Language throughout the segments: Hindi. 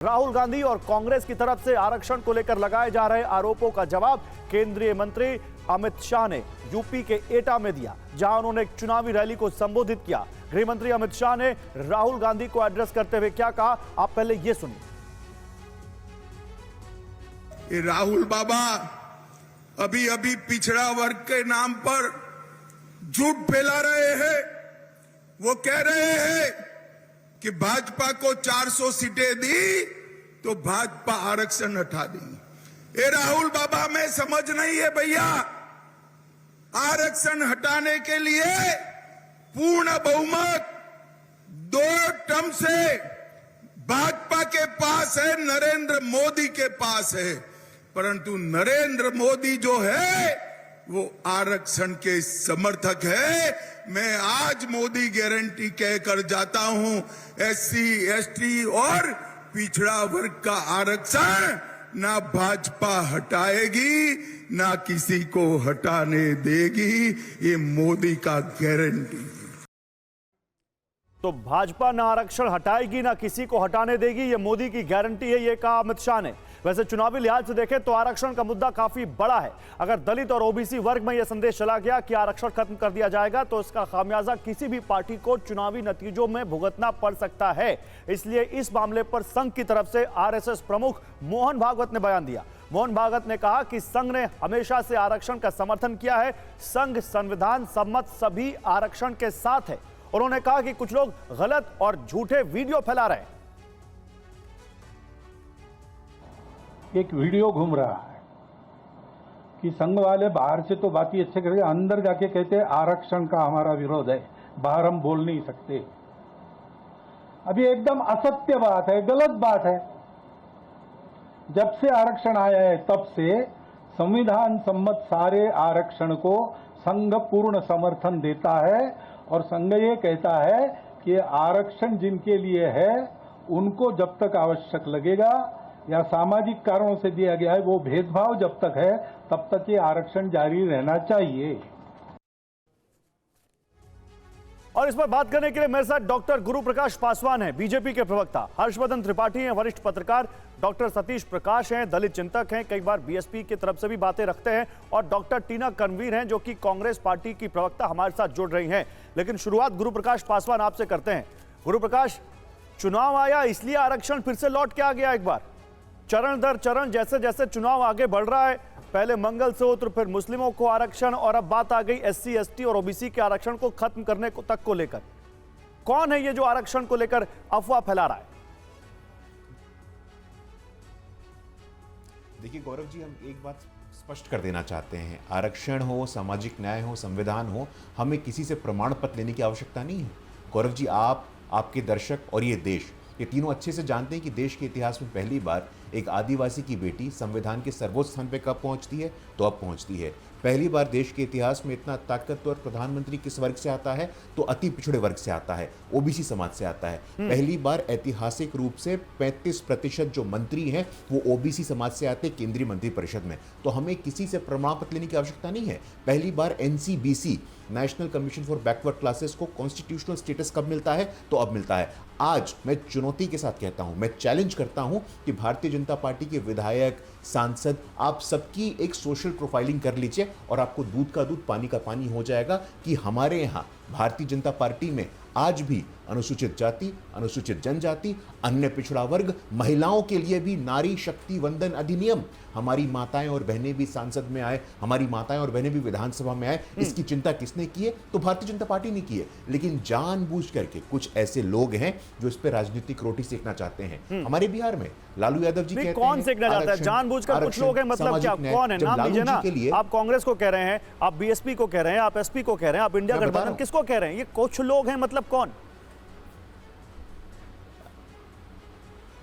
राहुल गांधी और कांग्रेस की तरफ से आरक्षण को लेकर लगाए जा रहे आरोपों का जवाब केंद्रीय मंत्री अमित शाह ने यूपी के एटा में दिया, जहां उन्होंने एक चुनावी रैली को संबोधित किया। गृह मंत्री अमित शाह ने राहुल गांधी को एड्रेस करते हुए क्या कहा, आप पहले ये सुनिए। राहुल बाबा अभी अभी पिछड़ा वर्ग के नाम पर झूठ फैला रहे हैं। वो कह रहे हैं कि भाजपा को 400 सीटें दी तो भाजपा आरक्षण हटा दी। ये राहुल बाबा में समझ नहीं है भैया। आरक्षण हटाने के लिए पूर्ण बहुमत 2 टर्म से भाजपा के पास है, नरेंद्र मोदी के पास है, परंतु नरेंद्र मोदी जो है वो आरक्षण के समर्थक है। मैं आज मोदी गारंटी कहकर जाता हूं, SC, ST और पिछड़ा वर्ग का आरक्षण ना भाजपा हटाएगी ना किसी को हटाने देगी। ये मोदी का गारंटी। तो भाजपा ना आरक्षण हटाएगी ना किसी को हटाने देगी, ये मोदी की गारंटी है, ये कहा अमित शाह ने। वैसे चुनावी लिहाज से देखें तो आरक्षण का मुद्दा काफी बड़ा है। अगर दलित और ओबीसी वर्ग में यह संदेश चला गया कि आरक्षण खत्म कर दिया जाएगा तो इसका खामियाजा किसी भी पार्टी को चुनावी नतीजों में भुगतना पड़ सकता है। इसलिए इस मामले पर संघ की तरफ से आरएसएस प्रमुख मोहन भागवत ने बयान दिया। मोहन भागवत ने कहा कि संघ ने हमेशा से आरक्षण का समर्थन किया है। संघ संविधान सम्मत सभी आरक्षण के साथ है। उन्होंने कहा कि कुछ लोग गलत और झूठे वीडियो फैला रहे हैं। एक वीडियो घूम रहा है कि संघ वाले बाहर से तो बात ही अच्छे करके अंदर जाके कहते हैं आरक्षण का हमारा विरोध है, बाहर हम बोल नहीं सकते। अभी एकदम असत्य बात है, गलत बात है। जब से आरक्षण आया है तब से संविधान सम्मत सारे आरक्षण को संघ पूर्ण समर्थन देता है और संघ ये कहता है कि आरक्षण जिनके लिए है उनको जब तक आवश्यक लगेगा या सामाजिक कारणों से दिया गया है, वो भेदभाव जब तक है तब तक ये आरक्षण जारी रहना चाहिए। और इस पर बात करने के लिए मेरे साथ डॉक्टर गुरु प्रकाश पासवान हैं, बीजेपी के प्रवक्ता, हर्षवर्धन त्रिपाठी हैं, वरिष्ठ पत्रकार, डॉक्टर सतीश प्रकाश हैं, दलित चिंतक हैं, कई बार बीएसपी की तरफ से भी बातें रखते हैं, और डॉक्टर टीना कनवीर हैं जो कि कांग्रेस पार्टी की प्रवक्ता हमारे साथ जुड़ रही हैं। लेकिन शुरुआत गुरु प्रकाश पासवान आपसे करते हैं। गुरु प्रकाश, चुनाव आया इसलिए आरक्षण फिर से लौट के आ गया एक बार, चरण दर चरण जैसे जैसे चुनाव आगे बढ़ रहा है, पहले मंगल सूत्र फिर मुस्लिमों को आरक्षण और अब बात आ गई SC, ST और ओबीसी के आरक्षण को खत्म करने को तक को लेकर। कौन है ये जो आरक्षण को लेकर अफवाह फैला रहा है? देखिए गौरव जी, हम एक बात स्पष्ट कर देना चाहते हैं, आरक्षण हो, सामाजिक न्याय हो, संविधान हो, हमें किसी से प्रमाण पत्र लेने की आवश्यकता नहीं है। गौरव जी, आप, आपके दर्शक और ये देश, ये तीनों अच्छे से जानते हैं कि देश के इतिहास में पहली बार एक आदिवासी की बेटी संविधान के सर्वोच्च स्थान पे कब पहुंचती है, तो अब पहुंचती है। पहली बार देश के इतिहास में इतना ताकतवर प्रधानमंत्री किस वर्ग से आता है, तो अति पिछड़े वर्ग से आता है, ओबीसी समाज से आता है। पहली बार ऐतिहासिक रूप से 35% जो मंत्री हैं वो ओबीसी समाज से आते हैं केंद्रीय मंत्रिपरिषद में। तो हमें किसी से प्रमाण पत्र लेने की आवश्यकता नहीं है। पहली बार NCBC, national commission for backward classes को कॉन्स्टिट्यूशनल स्टेटस कब मिलता है, तो अब मिलता है। आज मैं चुनौती के साथ कहता हूं, मैं चैलेंज करता हूं कि भारतीय जनता पार्टी के विधायक, सांसद, आप सबकी एक सोशल प्रोफाइलिंग कर लीजिए और आपको दूध का दूध पानी का पानी हो जाएगा कि हमारे यहाँ भारतीय जनता पार्टी में आज भी अनुसूचित जाति, अनुसूचित जनजाति, अन्य पिछड़ा वर्ग, महिलाओं के लिए भी नारी शक्ति वंदन अधिनियम, हमारी माताएं और बहनें भी सांसद में आए, हमारी माताएं और बहनें भी विधानसभा में आए। इसकी चिंता किसने की है, तो भारतीय जनता पार्टी ने की है। लेकिन जानबूझ करके कुछ ऐसे लोग हैं जो इस पे राजनीतिक रोटी सेकना चाहते हैं। हमारे बिहार में लालू यादव जी कहते हैं, कौन सेकना चाहता है? जानबूझकर कुछ लोग हैं, मतलब क्या, कौन है? नाम लीजिए ना। आप कांग्रेस को कह रहे हैं, आप बीएसपी को कह रहे हैं, आप एसपी को कह रहे हैं, आप इंडिया गठबंधन, किसको कह रहे हैं? ये कुछ लोग हैं, मतलब कौन?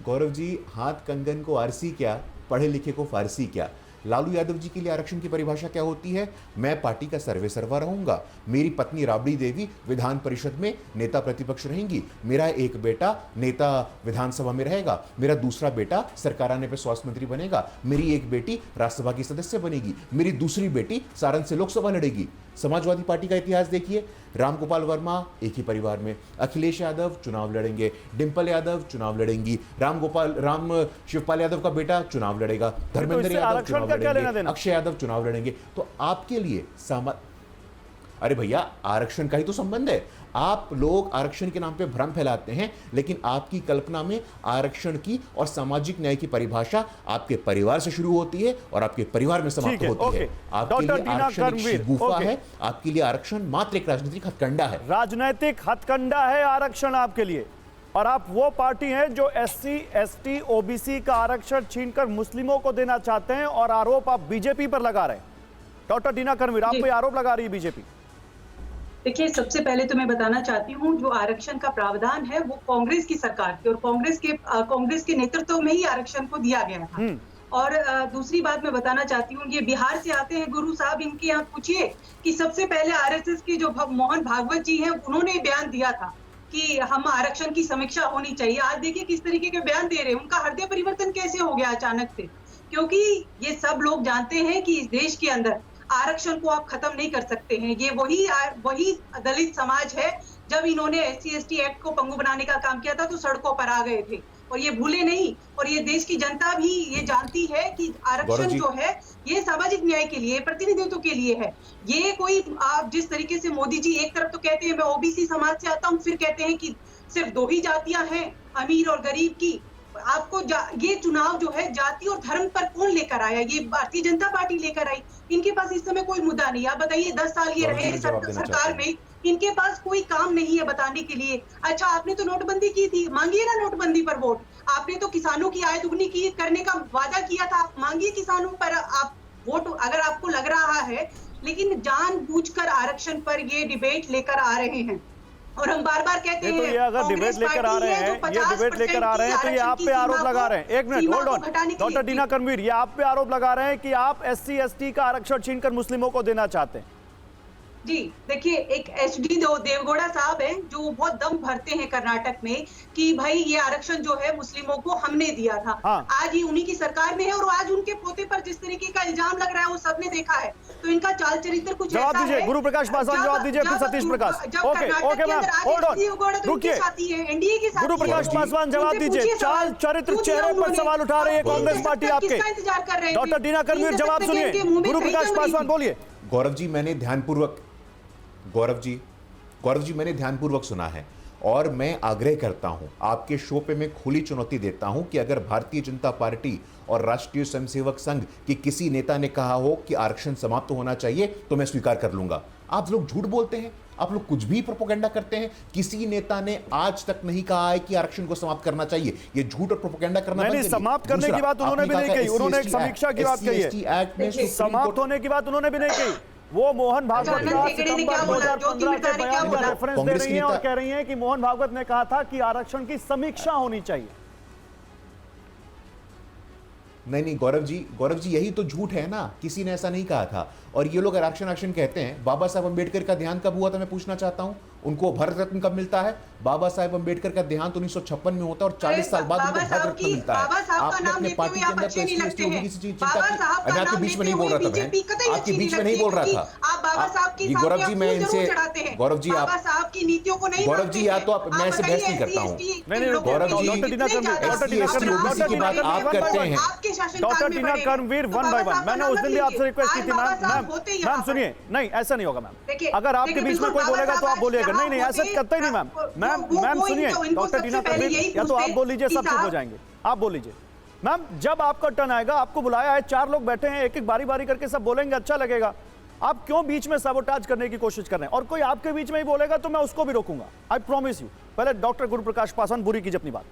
गौरव जी, हाथ कंगन को आरसी क्या, पढ़े लिखे को फारसी क्या। लालू यादव जी के लिए आरक्षण की परिभाषा क्या होती है? मैं पार्टी का सर्वे सर्वा रहूंगा, मेरी पत्नी राबड़ी देवी विधान परिषद में नेता प्रतिपक्ष रहेंगी, मेरा एक बेटा नेता विधानसभा में रहेगा, मेरा दूसरा बेटा सरकार आने पर स्वास्थ्य मंत्री बनेगा, मेरी एक बेटी राज्यसभा की सदस्य बनेगी, मेरी दूसरी बेटी सारण से लोकसभा लड़ेगी। समाजवादी पार्टी का इतिहास देखिए, रामगोपाल वर्मा एक ही परिवार में, अखिलेश यादव चुनाव लड़ेंगे, डिंपल यादव चुनाव लड़ेंगी, राम शिवपाल यादव का बेटा चुनाव लड़ेगा, धर्मेंद्र इससे यादव आरक्षण चुनाव का क्या लेना लड़ेंगे, देना? अक्षय यादव चुनाव लड़ेंगे। तो आपके लिए अरे भैया, आरक्षण का ही तो संबंध है। आप लोग आरक्षण के नाम पे भ्रम फैलाते हैं, लेकिन आपकी कल्पना में आरक्षण की और सामाजिक न्याय की परिभाषा आपके परिवार से शुरू होती है और आपके परिवार में समाप्त होती ओके। है। आपके डॉक्टर लिए टीना आरक्षण एक कर्मवीर, गुफा ओके। है, आपके लिए आरक्षण मात्र एक राजनीतिक हथकंडा है। राजनीतिक हथकंडा है आरक्षण आपके लिए, और आप वो पार्टी हैं जो एससी, एसटी, ओबीसी का आरक्षण छीनकर मुस्लिमों को देना चाहते हैं, और आरोप आप बीजेपी पर लगा रहे हैं। डॉक्टर टीना कर्मवीर, आप पे आरोप लगा रही है बीजेपी। देखिए, सबसे पहले तो मैं बताना चाहती हूँ, जो आरक्षण का प्रावधान है वो कांग्रेस की सरकार थी, और कांग्रेस के नेतृत्व में ही आरक्षण को दिया गया था। और दूसरी बात मैं बताना चाहती हूँ, ये बिहार से आते हैं गुरु साहब, इनके यहाँ पूछिए कि सबसे पहले आरएसएस के जो मोहन भागवत जी हैं, उन्होंने बयान दिया था कि हम आरक्षण की समीक्षा होनी चाहिए। आज देखिए किस तरीके के बयान दे रहे हैं। उनका हृदय परिवर्तन कैसे हो गया अचानक से? क्योंकि ये सब लोग जानते हैं कि इस देश के अंदर आरक्षण को आप खत्म नहीं कर सकते हैं। ये वही दलित समाज है, जब इन्होंने एससी एसटी एक्ट को पंगु बनाने का काम किया था तो सड़कों पर आ गए थे, और ये भूले नहीं। और ये देश की जनता भी ये जानती है कि आरक्षण जो है ये सामाजिक न्याय के लिए, प्रतिनिधित्व के लिए है। ये कोई, आप जिस तरीके से मोदी जी एक तरफ तो कहते हैं मैं ओबीसी समाज से आता हूँ, फिर कहते हैं कि सिर्फ दो ही जातियां हैं, अमीर और गरीब की। आपको ये चुनाव जो है जाति और धर्म पर कौन लेकर आया? ये भारतीय जनता पार्टी लेकर आई। इनके पास इस समय कोई मुद्दा नहीं। आप बताइए, 10 साल ये रहे सरकार में, इनके पास कोई काम नहीं है बताने के लिए। अच्छा, आपने तो नोटबंदी की थी, मांगिए ना नोटबंदी पर वोट। आपने तो किसानों की आय दुगनी करने का वादा किया था, आप मांगिए किसानों पर आप वोट, अगर आपको लग रहा है। लेकिन जानबूझकर आरक्षण पर ये डिबेट लेकर आ रहे हैं, और हम बार बार कहते हैं, तो ये अगर डिबेट लेकर आ रहे हैं, तो ये आप पे आरोप लगा रहे हैं। एक minute, hold on. Doctor Tina कर्मवीर, ये आप पे आरोप लगा रहे हैं कि आप एससी एसटी का आरक्षण छीनकर मुस्लिमों को देना चाहते हैं। जी देखिए, एक एचडी देवगौड़ा साहब हैं जो बहुत दम भरते हैं कर्नाटक में कि भाई ये आरक्षण जो है मुस्लिमों को हमने दिया था। आज ही उन्हीं की सरकार में है, और आज उनके पोते पर जिस तरीके का इल्जाम लग रहा है वो सबने देखा है। तो इनका चाल चरित्र कुछ जवाब ऐसा दीजिए, है। गुरु प्रकाश पासवान जवाब दीजिए, फिर सतीश प्रकाश। ओके मैम, होल्ड ऑन, रुकिए। गुरु प्रकाश पासवान जवाब दीजिए। चाल चरित्र, चेहरे पर सवाल उठा रही है कांग्रेस पार्टी आपके। इंतजार कर रहे हैं। डॉक्टर टीना कर्मवीर जवाब सुनिए। गुरु प्रकाश पासवान बोलिए। गौरव जी, मैंने ध्यानपूर्वक सुना है, और मैं आग्रह करता हूं, आपके शो पे मैं खुली चुनौती देता हूं कि अगर भारतीय जनता पार्टी और राष्ट्रीय स्वयंसेवक संघ के किसी नेता ने कहा हो कि आरक्षण समाप्त होना चाहिए, तो मैं स्वीकार कर लूंगा। आप लोग झूठ बोलते हैं, आप लोग कुछ भी प्रोपेगेंडा करते हैं। किसी नेता ने आज तक नहीं कहा है कि आरक्षण को समाप्त करना चाहिए। ये झूठ और प्रोपेगेंडा करना नहीं, समाप्त करने की बात उन्होंने भी नहीं कही। उन्होंने एक समीक्षा की बात कही है। समाप्त होने की बात उन्होंने भी नहीं कही। वो मोहन भागवत का सितंबर 2015 के बयान का रेफरेंस दे रही हैं और कह रही हैं कि मोहन भागवत ने कहा था कि आरक्षण की समीक्षा होनी चाहिए। नहीं, गौरव जी यही तो झूठ है ना। किसी ने ऐसा नहीं कहा था। और ये लोग आरक्षण कहते हैं। बाबा साहब अंबेडकर का देहांत कब हुआ था, मैं पूछना चाहता हूं। उनको भारत रत्न कब मिलता है? बाबा साहब अंबेडकर का देहांत 1956 में होता है, और 40 साल बाद उनको भारत रत्न मिलता है। आपने अपने पार्टी के अंदर तो एससी एसटी ओबीसी की चिंता की। मैं आपके बीच में नहीं बोल रहा था, बहन, आपके बीच में नहीं बोल रहा था। गौरव जी, मैं इनसे, गौरव जी आप, गौरव जी या तो आप, मैं ऐसे बहस नहीं करता हूँ। Gaurav ji, SC ST OBC की बात आप करते हैं। Doctor Tina Karmveer, one by one. मैंने उस दिन भी आपसे रिक्वेस्ट की थी मैम सुनिए। नहीं, ऐसा नहीं होगा मैम। अगर आपके बीच में कोई बोलेगा तो आप बोलिएगा। नहीं, ऐसा करते ही नहीं मैम। मैम सुनिए, डॉक्टर टीना कर्मवीर, या तो आप बोल लीजिए, सब चुप हो जाएंगे। आप बोल लीजिए मैम। जब आपका टर्न आएगा, आपको बुलाया है, 4 लोग बैठे हैं, एक एक बारी बारी करके सब बोलेंगे, अच्छा लगेगा। आप क्यों बीच में सबोटाज करने की कोशिश कर रहे हैं? और कोई आपके बीच में ही बोलेगा तो मैं उसको भी रोकूंगा, आई प्रॉमिस यू। पहले डॉक्टर गुरु प्रकाश पासवान पूरी कीजिए अपनी बात।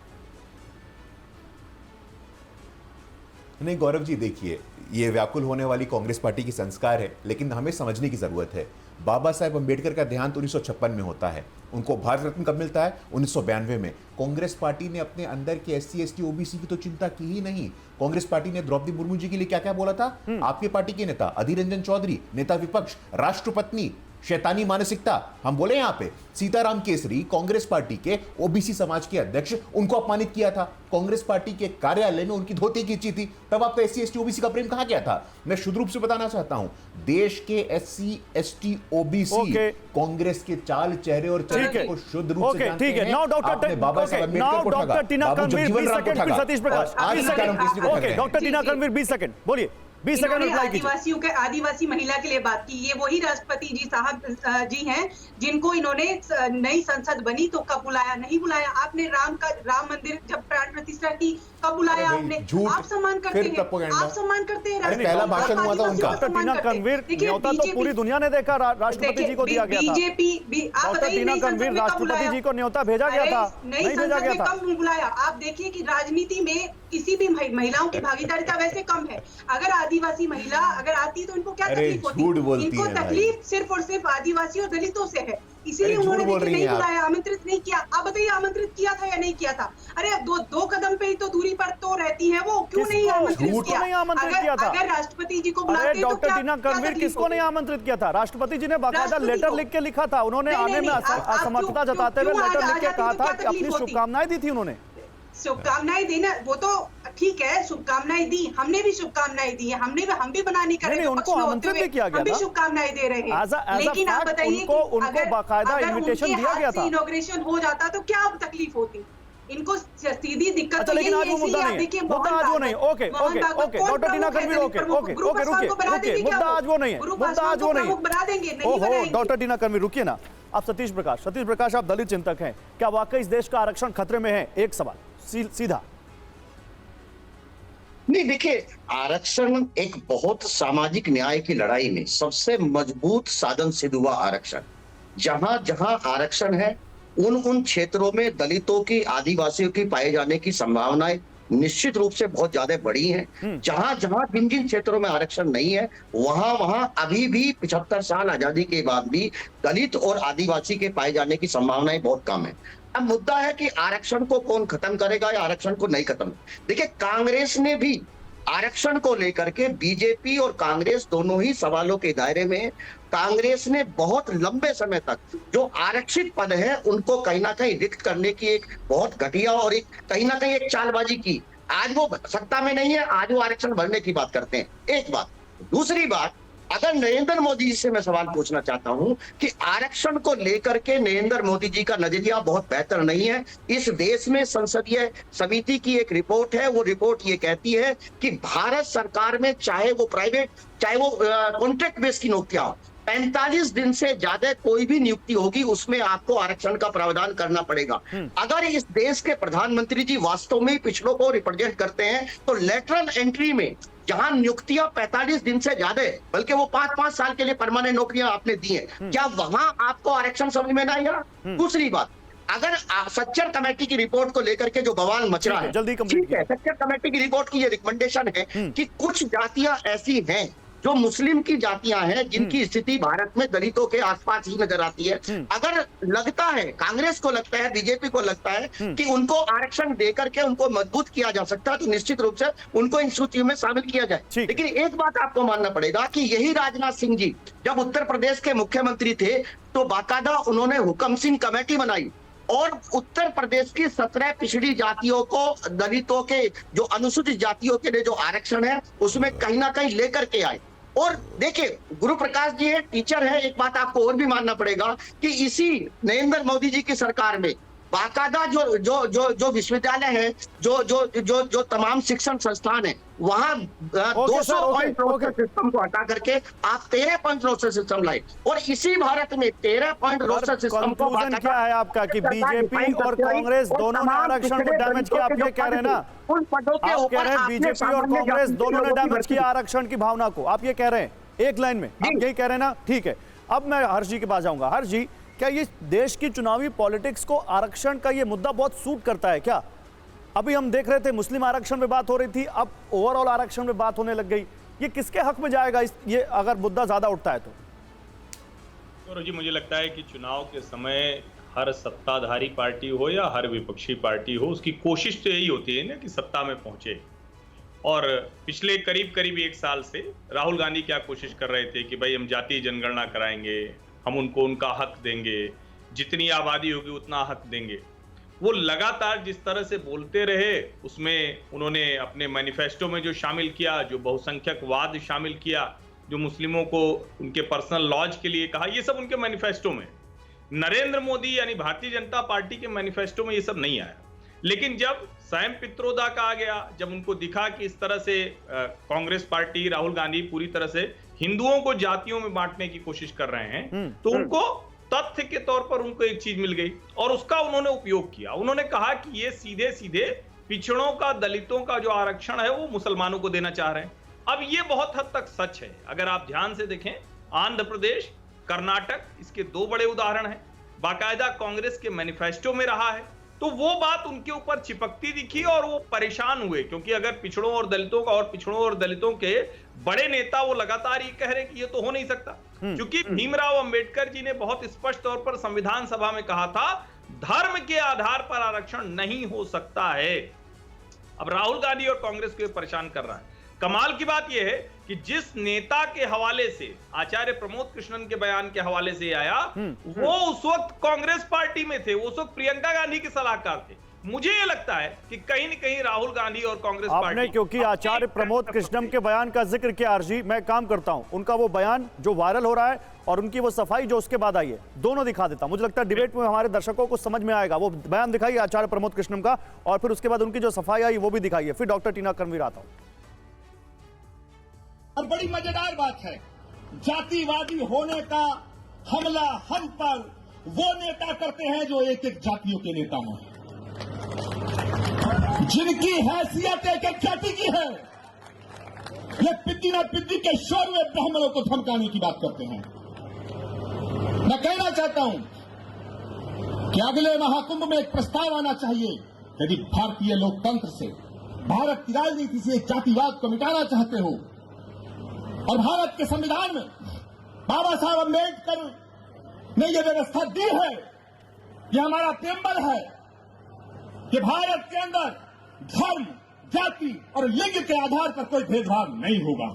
नहीं गौरव जी, देखिए, ये व्याकुल होने वाली कांग्रेस पार्टी की संस्कार है, लेकिन हमें समझने की जरूरत है। बाबा साहेब अंबेडकर का देहांत 1956 में होता है। उनको भारत रत्न कब मिलता है? 1992 में। कांग्रेस पार्टी ने अपने अंदर के एससी एसटी ओबीसी की तो चिंता की ही नहीं। कांग्रेस पार्टी ने द्रौपदी मुर्मू जी के लिए क्या क्या बोला था? आपकी पार्टी के नेता अधीर रंजन चौधरी, नेता विपक्ष, राष्ट्रपत्नी शैतानी मानसिकता। हम बोले यहाँ पे सीताराम केसरी कांग्रेस पार्टी के ओबीसी समाज के अध्यक्ष, उनको अपमानित किया था, कांग्रेस पार्टी के कार्यालय में उनकी धोती खींची थी, तब आपका एससी एसटी ओबीसी का प्रेम कहाँ गया था? मैं शुद्ध रूप से बताना चाहता हूं, देश के एससी एसटी ओबीसी कांग्रेस के चाल चेहरे और चरित्र को शुद्ध रूप से जानते ठीक है। हैं। नाउ आपने बाबा साहब अम्बेडकर को ठगा, टीना बाबू कनवीर जगजीवन 20 राम को सेकंड, ठगा, सतीश प्रकाश और आज सीताराम केसरी को ठग रहे हैं। डॉक्टर टीना कनवीर 20 सेकंड बोलिए, 20 सेकंड इन्होंने रिप्लाई कीजिए। आदिवासियों के आदिवासी महिला के लिए बात की। ये वही राष्ट्रपति जी साहब जी हैं जिनको इन्होंने नई संसद बनी तो कब बुलाया? नहीं बुलाया। आपने राम मंदिर जब प्राण प्रतिष्ठा की कब बुलाया आपने? आप सम्मान करते हैं, आप सम्मान करते हैं। पहला भाषण हुआ था उनका। डॉक्टर टीना कनवीर न्योता तो पूरी दुनिया ने देखा, राष्ट्रपति जी को दिया गया था। बीजेपी डॉक्टर टीना कनवीर राष्ट्रपति जी को न्योता भेजा गया था, नहीं भेजा गया था? कब बुलाया? आप देखिए कि राजनीति में किसी भी महिलाओं की भागीदारिता वैसे कम है। अगर आदिवासी महिला अगर आती तो इनको क्या तकलीफ होती? इनको तकलीफ सिर्फ और सिर्फ आदिवासी और दलितों से है, इसीलिए उन्होंने नहीं बुलाया, आमंत्रित नहीं किया। आप बताइए आमंत्रित किया था या नहीं किया था? अरे दो कदम पे ही तो दूरी पर तो रहती है वो, क्यों नहीं आमंत्रित किया? अगर राष्ट्रपति जी को बुलाते तो डॉक्टर टीना कनवीर किसको नहीं आमंत्रित किया था? राष्ट्रपति जी ने बाकायदा लेटर लिख के लिखा था, उन्होंने आने में असमर्थता जताते हुए लेटर लिख के कहा था कि अपनी शुभकामनाएं दी थी उन्होंने। शुभकामनाएं देना वो तो ठीक है, शुभकामनाएं दी, हमने भी शुभकामनाएं दी है, हम भी बनाने का उनको आमंत्रित भी किया गया, हम भी शुभकामनाएं दे रहे हैं। लेकिन आप बताइए उनको बाकायदा इनविटेशन दिया गया था, इनॉग्रेशन हो जाता तो क्या तकलीफ होती? इनको सीधी दिक्कत तो लेकिन आज वो मुद्दा नहीं है, मुद्दा आज वो नहीं। ओके डॉक्टर टीना कनवीर ओके रुकिए, मुद्दा आज वो नहीं है, मुद्दा आज वो नहीं है। बना देंगे। ओहो डॉक्टर टीना कनवीर रुकिए ना। आप सतीश प्रकाश आप दलित चिंतक हैं, क्या वाकई इस देश का आरक्षण खतरे में है? एक सवाल सीधा। नहीं, देखिए, आरक्षण एक बहुत सामाजिक न्याय की लड़ाई में सबसे मजबूत साधन सिद्ध हुआ आरक्षण। जहां जहां आरक्षण है उन क्षेत्रों में दलितों की, आदिवासियों की पाए जाने की संभावनाएं निश्चित रूप से बहुत ज्यादा बड़ी हैं। जहां जहां जिन क्षेत्रों में आरक्षण नहीं है वहां अभी भी 75 साल आजादी के बाद भी दलित और आदिवासी के पाए जाने की संभावनाएं बहुत कम है। अब मुद्दा है कि आरक्षण को कौन खत्म करेगा या आरक्षण को नहीं खत्म। देखिए, कांग्रेस ने भी आरक्षण को लेकर के, बीजेपी और कांग्रेस दोनों ही सवालों के दायरे में, कांग्रेस ने बहुत लंबे समय तक जो आरक्षित पद है उनको कहीं ना कहीं रिक्त करने की एक बहुत घटिया और एक कहीं ना कहीं एक चालबाजी की। आज वो सत्ता में नहीं है, आज वो आरक्षण भरने की बात करते हैं। एक बात। दूसरी बात, अगर नरेंद्र मोदी जी से मैं सवाल पूछना चाहता हूं कि आरक्षण को लेकर के नरेंद्र मोदी जी का नजरिया बहुत बेहतर नहीं है। इस देश में संसदीय समिति की एक रिपोर्ट है, वो रिपोर्ट ये कहती है कि भारत सरकार में चाहे वो प्राइवेट चाहे वो कॉन्ट्रैक्ट बेस की नौकरियां, 45 दिन से ज्यादा कोई भी नियुक्ति होगी उसमें आपको आरक्षण का प्रावधान करना पड़ेगा। अगर इस देश के प्रधानमंत्री जी वास्तव में पिछड़ों को रिप्रेजेंट करते हैं तो लेटरल एंट्री में जहां नियुक्तियां 45 दिन से ज्यादा है, बल्कि वो 5-5 साल के लिए परमानेंट नौकरियां आपने दी है, क्या वहां आपको आरक्षण समझ में नहीं आया? दूसरी बात, अगर सच्चर कमेटी की रिपोर्ट को लेकर के जो बवाल मच रहा है, जल्दी कंप्लीट ठीक है, सच्चर कमेटी की रिपोर्ट की ये रिकमेंडेशन है कि कुछ जातियां ऐसी हैं जो मुस्लिम की जातियां हैं जिनकी स्थिति भारत में दलितों के आसपास ही नजर आती है। अगर लगता है, कांग्रेस को लगता है, बीजेपी को लगता है कि उनको आरक्षण देकर के उनको मजबूत किया जा सकता है तो निश्चित रूप से उनको इन सूचियों में शामिल किया जाए। लेकिन एक बात आपको मानना पड़ेगा कि यही राजनाथ सिंह जी जब उत्तर प्रदेश के मुख्यमंत्री थे तो बाकायदा उन्होंने हुकम सिंह कमेटी बनाई और उत्तर प्रदेश की 17 पिछड़ी जातियों को, दलितों के, जो अनुसूचित जातियों के लिए जो आरक्षण है उसमें कहीं ना कहीं लेकर के आए। और देखिए, गुरु प्रकाश जी है, टीचर है, एक बात आपको और भी मानना पड़ेगा कि इसी नरेंद्र मोदी जी की सरकार में बाकायदा जो विश्वविद्यालय है, जो तमाम शिक्षण संस्थान है, वहां 200 पॉइंट रोस्टर सिस्टम को हटा करके आप 13 पॉइंट रोस्टर सिस्टम लाए और इसी भारत में 13 पॉइंट रोस्टर सिस्टम को क्या है आपका कि बीजेपी और कांग्रेस दोनों ने आरक्षण को डैमेज किया? आप ये कह रहे हैं ना, आप कह रहे हैं बीजेपी और कांग्रेस दोनों ने डैमेज किया आरक्षण की भावना को, आप ये कह रहे हैं एक लाइन में, आप यही कह रहे हैं ना? ठीक है, अब मैं हर्ष जी के पास जाऊंगा। हर्ष जी, क्या ये देश की चुनावी पॉलिटिक्स को आरक्षण का ये मुद्दा बहुत सूट करता है क्या? अभी हम देख रहे थे मुस्लिम आरक्षण पे बात हो रही थी, अब ओवरऑल आरक्षण पे बात होने लग गई। ये किसके हक में जाएगा ये अगर मुद्दा ज्यादा उठता है तो? गौरव जी, मुझे लगता है कि चुनाव के समय हर सत्ताधारी पार्टी हो या हर विपक्षी पार्टी हो, उसकी कोशिश तो यही होती है ना कि सत्ता में पहुंचे। और पिछले करीब 1 साल से राहुल गांधी क्या कोशिश कर रहे थे कि भाई हम जातीय जनगणना कराएंगे, हम उनको उनका हक देंगे, जितनी आबादी होगी उतना हक देंगे। वो लगातार जिस तरह से बोलते रहे, उसमें उन्होंने अपने मैनिफेस्टो में जो शामिल किया, जो बहुसंख्यकवाद शामिल किया, जो मुस्लिमों को उनके पर्सनल लॉज के लिए कहा, ये सब उनके मैनिफेस्टो में। नरेंद्र मोदी यानी भारतीय जनता पार्टी के मैनिफेस्टो में ये सब नहीं आया। लेकिन जब सैम पित्रोदा का आ गया, जब उनको दिखा कि इस तरह से कांग्रेस पार्टी, राहुल गांधी पूरी तरह से हिंदुओं को जातियों में बांटने की कोशिश कर रहे हैं, तो उनको तथ्य के तौर पर उनको एक चीज मिल गई और उसका उन्होंने उपयोग किया। उन्होंने कहा कि ये सीधे सीधे पिछड़ों का, दलितों का जो आरक्षण है वो मुसलमानों को देना चाह रहे हैं। अब ये बहुत हद तक सच है। अगर आप ध्यान से देखें, आंध्र प्रदेश, कर्नाटक इसके दो बड़े उदाहरण हैं। बाकायदा कांग्रेस के मैनिफेस्टो में रहा है, तो वो बात उनके ऊपर चिपकती दिखी और वो परेशान हुए, क्योंकि अगर पिछड़ों और दलितों का, और पिछड़ों और दलितों के बड़े नेता वो लगातार ये कह रहे कि ये तो हो नहीं सकता, क्योंकि भीमराव अंबेडकर जी ने बहुत स्पष्ट तौर पर संविधान सभा में कहा था, धर्म के आधार पर आरक्षण नहीं हो सकता है। अब राहुल गांधी और कांग्रेस को परेशान कर रहा है। कमाल की बात यह है कि जिस नेता के हवाले से, आचार्य प्रमोद कृष्णन के बयान के हवाले से आया, वो उस वक्त कांग्रेस पार्टी में थे, वो उस वक्त प्रियंका गांधी के सलाहकार थे। मुझे ये लगता है कि कहीं न कहीं राहुल गांधी और कांग्रेस आपने पार्टी, क्योंकि आचार्य प्रमोद कृष्णन के बयान का जिक्र किया, आरजी, मैं काम करता हूं, उनका वो बयान जो वायरल हो रहा है और उनकी वो सफाई जो उसके बाद आई है, दोनों दिखा देता हूं। मुझे लगता है डिबेट में हमारे दर्शकों को समझ में आएगा। वो बयान दिखाइए आचार्य प्रमोद कृष्णन का, और फिर उसके बाद उनकी जो सफाई आई वो भी दिखाइए, फिर डॉक्टर टीना कर्णवीर आता हूं। और बड़ी मजेदार बात है, जातिवादी होने का हमला हम पर वो नेता करते हैं जो एक एक जातियों के नेता हैं, जिनकी हैसियत एक एक जाति की है। ये पिद्दी न पिद्दी के शोर में ब्राह्मणों को धमकाने की बात करते हैं। मैं कहना चाहता हूं कि अगले महाकुंभ में एक प्रस्ताव आना चाहिए। यदि भारतीय लोकतंत्र से, भारत की राजनीति से जातिवाद को मिटाना चाहते हो, और भारत के संविधान में बाबा साहब अम्बेडकर ने यह व्यवस्था दी है, यह हमारा प्रेम्बल है कि भारत के अंदर धर्म, जाति और लिंग के आधार पर कोई भेदभाव नहीं होगा।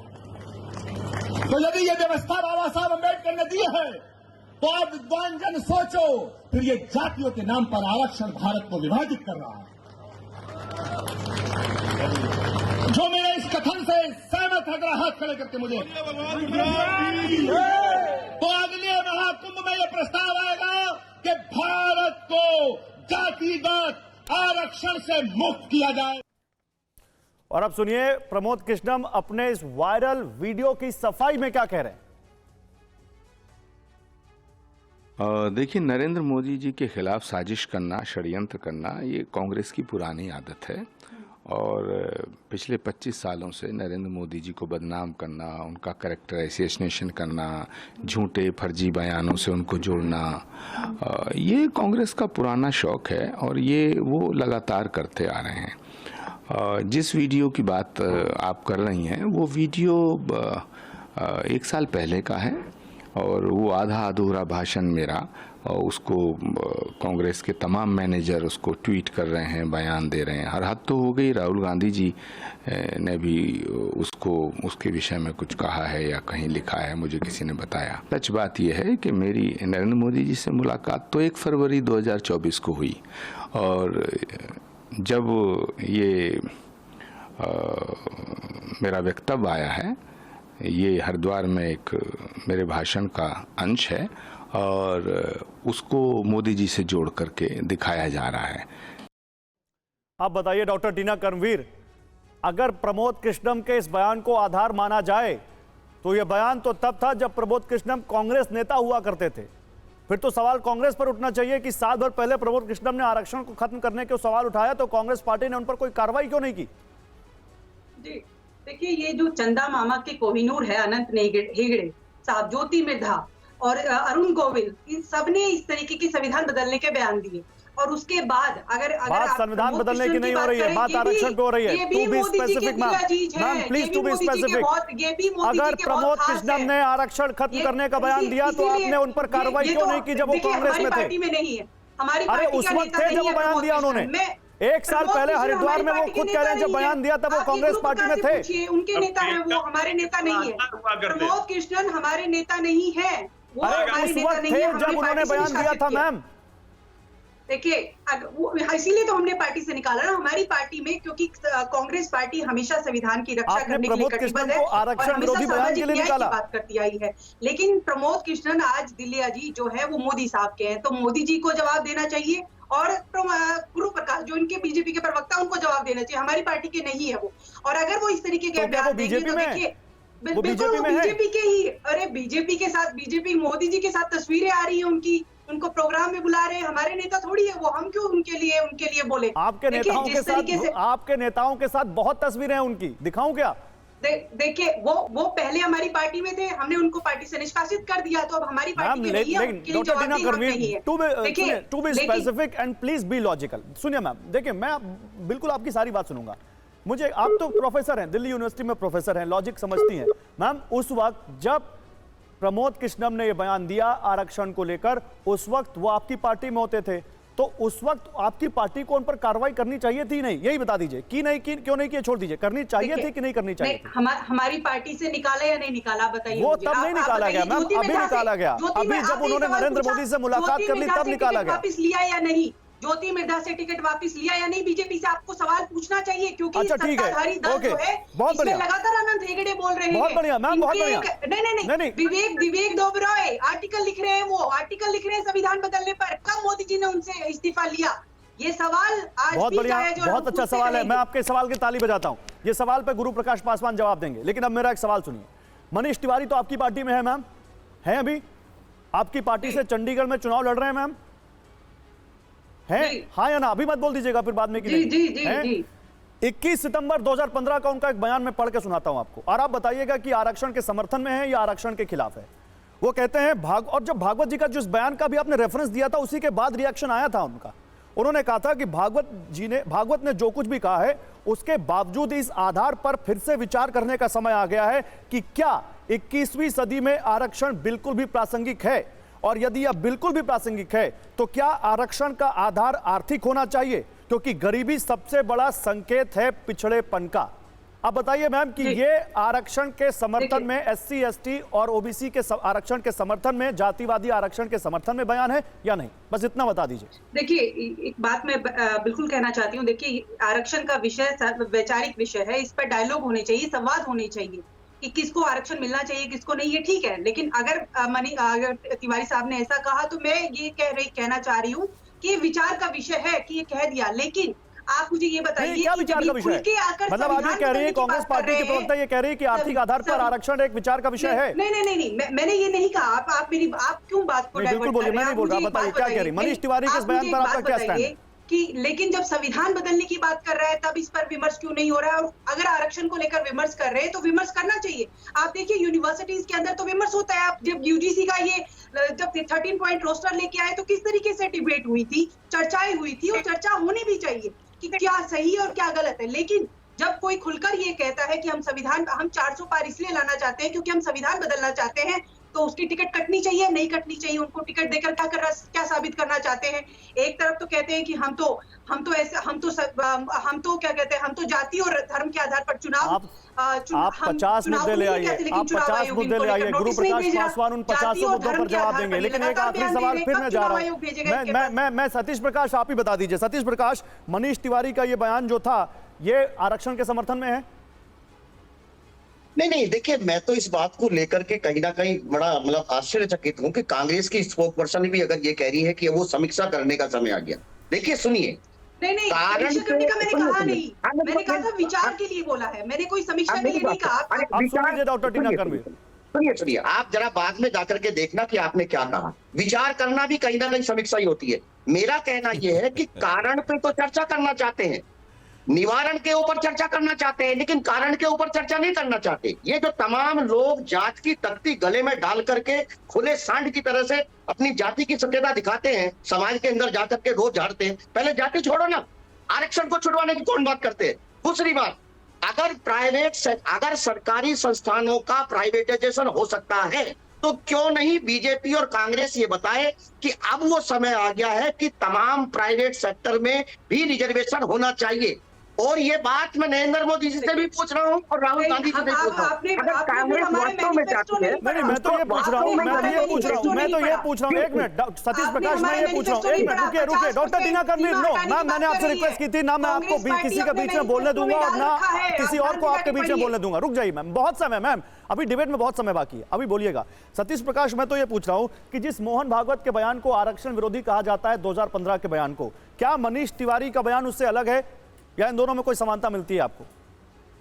तो यदि यह व्यवस्था बाबा साहब अम्बेडकर ने दी है, तो अब विद्वान जन सोचो, फिर ये जातियों के नाम पर आरक्षण भारत को विभाजित कर रहा है। जो मेरे इस कथन से सहमत है, अगर हाथ खड़े करके मुझे, तो अगले महाकुंभ में यह प्रस्ताव आएगा कि भारत को जातिगत आरक्षण से मुक्त किया जाए। और अब सुनिए प्रमोद कृष्णन अपने इस वायरल वीडियो की सफाई में क्या कह रहे हैं। देखिए, नरेंद्र मोदी जी के खिलाफ साजिश करना, षड्यंत्र करना, ये कांग्रेस की पुरानी आदत है। और पिछले 25 सालों से नरेंद्र मोदी जी को बदनाम करना, उनका कैरेक्टराइजेशन करना, झूठे फर्जी बयानों से उनको जोड़ना, ये कांग्रेस का पुराना शौक है और ये वो लगातार करते आ रहे हैं। जिस वीडियो की बात आप कर रही हैं, वो वीडियो 1 साल पहले का है और वो आधा अधूरा भाषण मेरा, और उसको कांग्रेस के तमाम मैनेजर उसको ट्वीट कर रहे हैं, बयान दे रहे हैं। हर हद तो हो गई, राहुल गांधी जी ने भी उसको, उसके विषय में कुछ कहा है या कहीं लिखा है, मुझे किसी ने बताया। सच बात यह है कि मेरी नरेंद्र मोदी जी से मुलाकात तो 1 फरवरी 2024 को हुई, और जब ये मेरा वक्तव्य आया है, ये हरिद्वार में एक मेरे भाषण का अंश है और उसको मोदी जी से जोड़ करके दिखाया जा रहा है। आप बताइए डॉक्टर टीना कर्णवीर, अगर प्रमोद कृष्णन के इस बयान को आधार माना जाए, तो यह बयान तो तब था जब प्रमोद कृष्णन कांग्रेस नेता हुआ करते थे। फिर तो सवाल कांग्रेस पर उठना चाहिए कि साल भर पहले प्रमोद कृष्णन ने आरक्षण को खत्म करने के सवाल उठाया, तो कांग्रेस पार्टी ने उन पर कोई कार्रवाई क्यों नहीं की? जी देखिए, ये जो चंदा मामा के कोहिनूर है, अनंत हेगड़े साहब, ज्योति मिर्धा और अरुण गोविल, इन सबने इस तरीके की संविधान बदलने के बयान दिए। और उसके बाद अगर बात संविधान बदलने की नहीं हो रही है, बात आरक्षण पे हो रही है। To be specific ma'am, please to be specific. अगर प्रमोद कृष्णन ने आरक्षण खत्म करने का बयान दिया, तो आपने उन पर कार्रवाई क्यों नहीं की जब वो कांग्रेस में थे? नहीं है हमारी, अरे उस वक्त थे जब वो बयान दिया उन्होंने। 1 साल पहले हरिद्वार में वो खुद कह रहे हैं जब बयान दिया तब वो कांग्रेस पार्टी में थे। उनके नेता हैं, वो हमारे नेता नहीं है। प्रमोद कृष्णन हमारे नेता नहीं है। वो अरे हमारे उस नेता वक्त नहीं थे है, हमने जब उन्होंने पार्टी से बयान दिया निष्कासित था किया। मैम। देखिए इसीलिए तो हमने पार्टी से निकाला ना, हमारी पार्टी में, क्योंकि कांग्रेस पार्टी हमेशा संविधान की रक्षा आपने करने के लिए प्रमोद कृष्णन कटिबद्ध है को आरक्षण और हमेशा विरोधी बयान सामाजिक के लिए न्याय की निकाला। बात करती आई है। लेकिन प्रमोद कृष्णन आज दिल्लिया जी जो है वो मोदी साहब के हैं, तो मोदी जी को जवाब देना चाहिए और गुरु प्रकाश जो इनके बीजेपी के प्रवक्ता उनको जवाब देना चाहिए। हमारी पार्टी के नहीं है वो, और अगर वो इस तरीके के तो क्या वो बयान देंगे बीजेपी तो में है? देखिए वो बिल्कुल बीजेपी में है? बीजेपी के ही, अरे बीजेपी के साथ, बीजेपी मोदी जी के साथ तस्वीरें आ रही है उनकी, उनको प्रोग्राम में बुला रहे हैं। हमारे नेता थोड़ी है वो, हम क्यों उनके लिए बोले। आपके देखिए, नेताओं जिस के तरीके साथ से आपके नेताओं के साथ बहुत तस्वीरें हैं उनकी, दिखाऊं क्या? देखिए वो पहले हमारी पार्टी में थे, हमने उनको पार्टी से निष्कासित कर दिया, तो अब हमारी पार्टी के नहीं है, उनके लिए डॉक्टर टीना जवाबदेही हम नहीं करवीर, है। To be specific and please be logical. सुनिए मैम, देखिए मैं बिल्कुल आपकी सारी बात सुनूंगा। मुझे, आप तो प्रोफेसर हैं, दिल्ली यूनिवर्सिटी में प्रोफेसर हैं, लॉजिक समझती हैं मैम। उस वक्त जब प्रमोद कृष्णन ने यह बयान दिया आरक्षण को लेकर, उस वक्त वो आपकी पार्टी में होते थे, तो उस वक्त आपकी पार्टी को उन पर कार्रवाई करनी चाहिए थी नहीं? यही बता दीजिए कि नहीं, कि क्यों नहीं किए, छोड़ दीजिए, करनी चाहिए थी कि नहीं करनी चाहिए थी? हमारी पार्टी से निकाला या नहीं निकाला, बताइए वो मुझे। तब नहीं आप निकाला बताइए, गया मैम, ज्योति अभी मिर्धा से- निकाला गया। ज्योति अभी में जब आपने उन्होंने सवाल नरेंद्र पूछा, मोदी से मुलाकात ज्योति कर ली, मिर्धा तब से निकाला टिकट गया। वापस लिया या नहीं? ज्योति मिर्धा से टिकट वापस लिया या नहीं? बीजेपी से आपको सवाल पूछना चाहिए, क्योंकि अच्छा, ठीक है, सत्ताधारी दल ओके, जो है बहुत इसमें बढ़िया। लगातार आनंद हेगड़े बोल रहे हैं। बहुत बढ़िया मैम, बहुत इनके बढ़िया। नहीं, विवेक दोबराय आर्टिकल लिख रहे हैं, वो आर्टिकल लिख रहे हैं संविधान बदलने पर। कब मोदी जी ने उनसे इस्तीफा लिया? ये सवाल आज बहुत भी बढ़िया, जायज और बहुत अच्छा पूछते सवाल है। रहेंगे। मैं आपके सवाल की ताली बजाता हूं। ये सवाल पे गुरु प्रकाश पासवान जवाब देंगे, लेकिन अब मेरा एक सवाल सुनिए। मनीष तिवारी तो आपकी पार्टी में है मैम, है अभी आपकी पार्टी से चंडीगढ़ में चुनाव लड़ रहे हैं मैम, है? जी। हाँ या ना? अभी मत बोल दीजिएगा फिर बाद में कि जी, नहीं। जी, जी, हैं? जी। 21 सितंबर 2015 का उनका एक बयान मैं पढ़ के सुनाता हूं आपको, और आप बताइएगा कि आरक्षण के समर्थन में है या आरक्षण के खिलाफ है। वो कहते हैं और जब भागवत जी का जिस बयान का भी आपने रेफरेंस दिया था, उसी के बाद रिएक्शन आया था उनका। उन्होंने कहा था कि भागवत ने जो कुछ भी कहा है, उसके बावजूद इस आधार पर फिर से विचार करने का समय आ गया है कि क्या 21वीं सदी में आरक्षण बिल्कुल भी प्रासंगिक है, और यदि यह बिल्कुल भी प्रासंगिक है तो क्या आरक्षण का आधार आर्थिक होना चाहिए, क्योंकि गरीबी सबसे बड़ा संकेत है पिछड़ेपन का। अब बताइए मैम कि ये आरक्षण के समर्थन में, SC ST और OBC के आरक्षण के समर्थन में, जातिवादी आरक्षण के समर्थन में बयान है या नहीं? बस इतना बता दीजिए। देखिए एक बात मैं बिल्कुल कहना चाहती हूँ। देखिए आरक्षण का विषय वैचारिक विषय है, इस पर डायलॉग होने चाहिए, संवाद होने चाहिए कि किसको आरक्षण मिलना चाहिए, किसको नहीं, ये ठीक है। लेकिन अगर तिवारी साहब ने ऐसा कहा तो मैं ये कहना चाह रही हूँ कि विचार का विषय है कि ये कह दिया, लेकिन आप मुझे ये बताइए क्या कि विचार का विषय है? मतलब आप ये कह रही है, कांग्रेस पार्टी के प्रवक्ता ये कह रही है कि आर्थिक आधार पर आरक्षण एक विचार का विषय है। नहीं, मैंने ये नहीं कहा। आप क्यों बात को बिल्कुल बोलिए, मैं नहीं बोल रहा, बताइए क्या कह रही मनीष तिवारी के इस बयान पर आपका क्या स्टैंड है? कि लेकिन जब संविधान बदलने की बात कर रहा है तब इस पर विमर्श क्यों नहीं हो रहा है? और अगर आरक्षण को लेकर विमर्श कर रहे हैं तो विमर्श करना चाहिए। आप देखिए यूनिवर्सिटीज के अंदर तो विमर्श होता है। आप जब यूजीसी का ये जब 13 पॉइंट रोस्टर लेके आए तो किस तरीके से डिबेट हुई थी, चर्चाएं हुई थी, और चर्चा होनी भी चाहिए कि क्या सही और क्या गलत है। लेकिन जब कोई खुलकर ये कहता है कि हम 400 पार इसलिए लाना चाहते हैं क्योंकि हम संविधान बदलना चाहते हैं, तो उसकी टिकट कटनी चाहिए, नहीं कटनी चाहिए? उनको टिकट देकर क्या साबित करना चाहते हैं? एक तरफ तो कहते हैं कि हम तो क्या कहते हैं, हम तो जाति और धर्म के आधार पर आप 50 मुद्दे ले आइए, आप 50 मुद्दे ले आइए। गुरु प्रकाश पासवान उन 50 मुद्दों पर जवाब देंगे, लेकिन एक आखिरी सवाल फिर मैं जा रहा हूं। मैं सतीश प्रकाश, आप ही बता दीजिए। सतीश प्रकाश, मनीष तिवारी का ये बयान जो था, ये आरक्षण के समर्थन में है? नहीं, देखिए मैं तो इस बात को लेकर के कहीं ना कहीं बड़ा मतलब आश्चर्यचकित हूं कि कांग्रेस की स्पोक पर्सन भी अगर ये कह रही है कि वो समीक्षा करने का समय आ गया। देखिए सुनिए, नहीं, समीक्षा करने का मैंने कहा नहीं, मैंने कहा था विचार के लिए बोला है, मैंने कोई समीक्षा के लिए नहीं कहा। अब सुनिए डॉक्टर टीना करवीर, सुनिए, आप जरा बाद में जाकर के देखना कि आपने क्या कहा। विचार करना भी कहीं ना कहीं समीक्षा ही होती है। मेरा कहना यह है कि कारण पे तो चर्चा करना चाहते हैं, निवारण के ऊपर चर्चा करना चाहते हैं, लेकिन कारण के ऊपर चर्चा नहीं करना चाहते। ये जो तमाम लोग जात की तख्ती गले में डाल करके खुले सांड की तरह से अपनी जाति की सत्यता दिखाते हैं, समाज के अंदर जाकर के रोज झाड़ते हैं। पहले जाति छोड़ो ना, आरक्षण को छुड़वाने की कौन बात करते हैं? दूसरी बात, अगर सरकारी संस्थानों का प्राइवेटाइजेशन हो सकता है तो क्यों नहीं बीजेपी और कांग्रेस ये बताए कि अब वो समय आ गया है कि तमाम प्राइवेट सेक्टर में भी रिजर्वेशन होना चाहिए। और ये बात मैं नरेंद्र मोदी जी से भी पूछ रहा हूँ और राहुल गांधी जी से भी पूछ रहा हूँ। अगर कांग्रेस वास्तव में चाहती है, नहीं, मैं तो ये पूछ रहा हूँ, एक मिनट सतीश प्रकाश, मैं ये पूछ रहा हूँ, एक मिनट रुकिए डॉक्टर टीना कर्मी, नो मैम, मैंने आपसे रिक्वेस्ट की थी ना, मैं आपको किसी के बीच में बोलने दूंगा और ना किसी और को आपके बीच में बोलने दूंगा। रुक जाइए मैम, बहुत समय, मैम अभी डिबेट में बहुत समय बाकी है, अभी बोलिएगा। सतीश प्रकाश, मैं तो ये पूछ रहा हूँ कि जिस मोहन भागवत के बयान को आरक्षण विरोधी कहा जाता है 2015 के बयान को, क्या मनीष तिवारी का बयान उससे अलग है या इन दोनों में कोई समानता मिलती है आपको?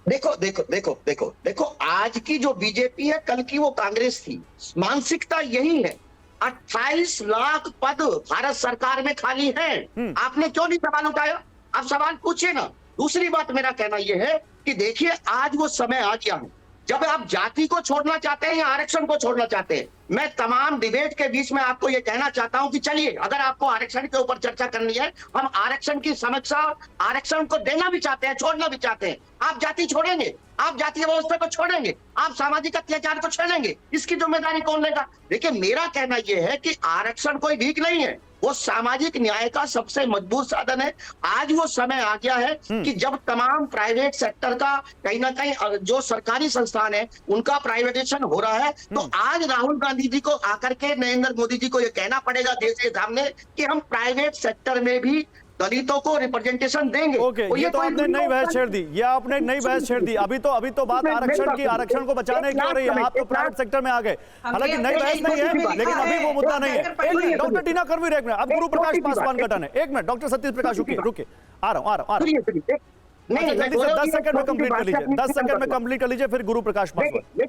देखो, आज की जो बीजेपी है, कल की वो कांग्रेस थी। मानसिकता यही है। 28 लाख पद भारत सरकार में खाली हैं। आपने क्यों नहीं सवाल उठाया? आप सवाल पूछिए ना। दूसरी बात मेरा कहना यह है कि देखिए, आज वो समय आ गया है जब आप जाति को छोड़ना चाहते हैं या आरक्षण को छोड़ना चाहते हैं। मैं तमाम डिबेट के बीच में आपको यह कहना चाहता हूं कि चलिए, अगर आपको आरक्षण के ऊपर चर्चा करनी है, हम आरक्षण की समीक्षा, आरक्षण को देना भी चाहते हैं, छोड़ना भी चाहते हैं। आप जाति छोड़ेंगे, आप जातीय व्यवस्था को छोड़ेंगे, आप सामाजिक अत्याचार को छोड़ेंगे, इसकी जिम्मेदारी कौन लेगा? देखिए, मेरा कहना यह है कि आरक्षण कोई भीख नहीं है, वो सामाजिक न्याय का सबसे मजबूत साधन है। आज वो समय आ गया है कि जब तमाम प्राइवेट सेक्टर का कहीं ना कहीं जो सरकारी संस्थान है उनका प्राइवेटाइजेशन हो रहा है, तो आज राहुल गांधी जी को आकर के नरेंद्र मोदी जी को ये कहना पड़ेगा देश के सामने कि हम प्राइवेट सेक्टर में भी दलितों को रिप्रेजेंटेशन देंगे। ये तो आपने नई बहस छेड़ दी, ये आपने नई बहस छेड़ दी। अभी तो बात आरक्षण की, आरक्षण को बचाने की हो रही है, आप तो प्राइवेट सेक्टर में आ गए। हालांकि नई बहस नहीं है, लेकिन अभी वो मुद्दा नहीं है। एक मिनट डॉक्टर टीना कर्मी, एक मिनट, अब गुरु प्रकाश पासवान का टर्न है। एक मिनट डॉक्टर सतीश प्रकाश, रुकिए, आ रहा हूँ। जल्दी से 10 सेकंड में कंप्लीट कर लीजिए, 10 सेकंड में कंप्लीट कर लीजिए, फिर गुरु प्रकाश पासवान।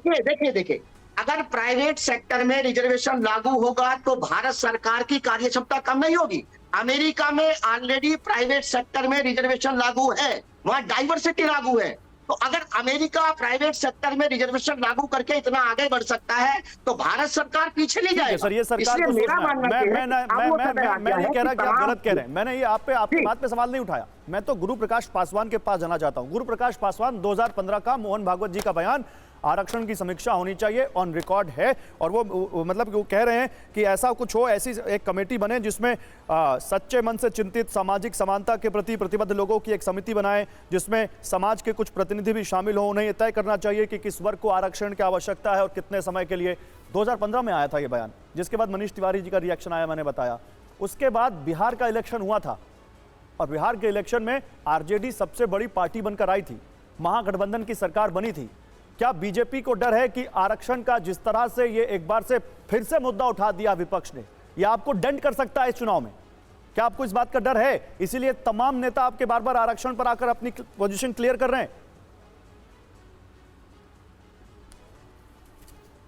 देखिए, अगर प्राइवेट सेक्टर में रिजर्वेशन लागू होगा तो भारत सरकार की कार्यक्षमता कम नहीं होगी। अमेरिका में ऑलरेडी प्राइवेट सेक्टर में रिजर्वेशन लागू है, वहां डाइवर्सिटी लागू है। तो अगर अमेरिका प्राइवेट सेक्टर में रिजर्वेशन लागू करके इतना आगे बढ़ सकता है तो भारत सरकार पीछे नहीं जाएगी। सर, ये सरकार को मेरा मानना है, मैं नहीं कह रहा कि आप गलत कह रहे हैं, मैंने ये आपकी बात पे सवाल नहीं उठाया। मैं तो गुरु प्रकाश पासवान के पास जाना चाहता हूं। गुरु प्रकाश पासवान, 2015 का मोहन भागवत जी का बयान, आरक्षण की समीक्षा होनी चाहिए, ऑन रिकॉर्ड है, और वो मतलब वो कह रहे हैं कि ऐसा कुछ हो, ऐसी एक कमेटी बने जिसमें सच्चे मन से चिंतित, सामाजिक समानता के प्रति प्रतिबद्ध लोगों की एक समिति बनाएं, जिसमें समाज के कुछ प्रतिनिधि भी शामिल हो। उन्हें यह तय करना चाहिए कि किस वर्ग को आरक्षण की आवश्यकता है और कितने समय के लिए। 2015 में आया था ये बयान, जिसके बाद मनीष तिवारी जी का रिएक्शन आया, मैंने बताया। उसके बाद बिहार का इलेक्शन हुआ था और बिहार के इलेक्शन में आरजेडी सबसे बड़ी पार्टी बनकर आई थी, महागठबंधन की सरकार बनी थी। क्या बीजेपी को डर है कि आरक्षण का जिस तरह से ये एक बार से फिर से मुद्दा उठा दिया विपक्ष ने, ये आपको डेंट कर सकता है इस चुनाव में? क्या आपको इस बात का डर है, इसीलिए तमाम नेता आपके बार बार आरक्षण पर आकर अपनी पोजीशन क्लियर कर रहे हैं?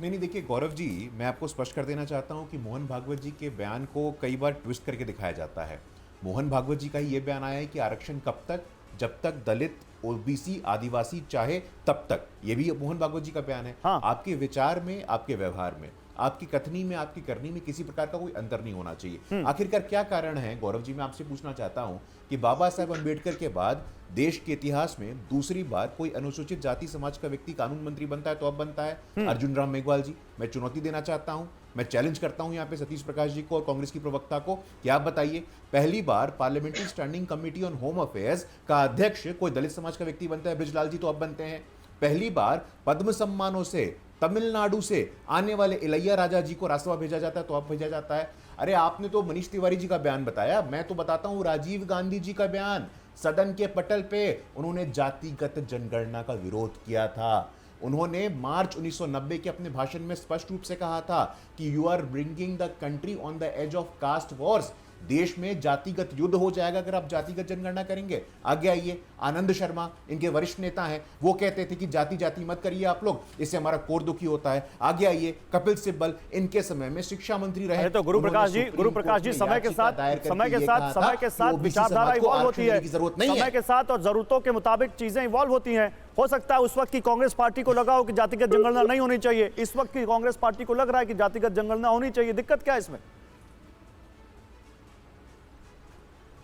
नहीं, देखिए गौरव जी, मैं आपको स्पष्ट कर देना चाहता हूं कि मोहन भागवत जी के बयान को कई बार ट्विस्ट करके दिखाया जाता है। मोहन भागवत जी का ही यह बयान आया है कि आरक्षण कब तक, जब तक दलित, ओबीसी, आदिवासी चाहे तब तक। ये भी मोहन भागवत जी का बयान है। हाँ। आपके विचार में, आपके व्यवहार में, आपकी कथनी में, आपकी करनी में किसी प्रकार का कोई अंतर नहीं होना चाहिए। आखिरकार क्या कारण है गौरव जी, मैं आपसे पूछना चाहता हूं कि बाबा साहेब अंबेडकर के बाद देश के इतिहास में दूसरी बार कोई अनुसूचित जाति समाज का व्यक्ति कानून मंत्री बनता है तो अब बनता है अर्जुन राम मेघवाल जी। मैं चुनौती देना चाहता हूं, मैं चैलेंज करता हूं यहाँ पे सतीश प्रकाश जी को और कांग्रेस की प्रवक्ता को कि आप बताइए, पहली बार parliamentary standing committee on home affairs का अध्यक्ष कोई दलित समाज का व्यक्ति बनता है, बृजलाल जी तो अब बनते हैं। पहली बार पद्म सम्मानों से तमिलनाडु से आने वाले इलैया राजा जी को राज्यसभा भेजा जाता है तो अब भेजा जाता है। अरे आपने तो मनीष तिवारी जी का बयान बताया, मैं तो बताता हूं राजीव गांधी जी का बयान। सदन के पटल पे उन्होंने जातिगत जनगणना का विरोध किया था। उन्होंने मार्च 1990 के अपने भाषण में स्पष्ट रूप से कहा था कि you are bringing the country on the edge of caste wars. देश में जातिगत युद्ध हो जाएगा अगर आप जातिगत जनगणना करेंगे। आगे आइए, आनंद शर्मा इनके वरिष्ठ नेता हैं, वो कहते थे कि जाति जाति मत करिए आप लोग, इससे हमारा कोर दुखी होता है। आगे आइए, कपिल सिब्बल इनके समय में शिक्षा मंत्री रहे। तो गुरु प्रकाश जी समय के साथ विचारधारा इवॉल्व होती है, समय के साथ और जरूरतों के मुताबिक चीजें इवॉल्व होती हैं। हो सकता है उस वक्त की कांग्रेस पार्टी को लगा हो कि जातिगत जनगणना नहीं होनी चाहिए, इस वक्त की कांग्रेस पार्टी को लग रहा है कि जातिगत जनगणना होनी चाहिए। दिक्कत क्या है इसमें?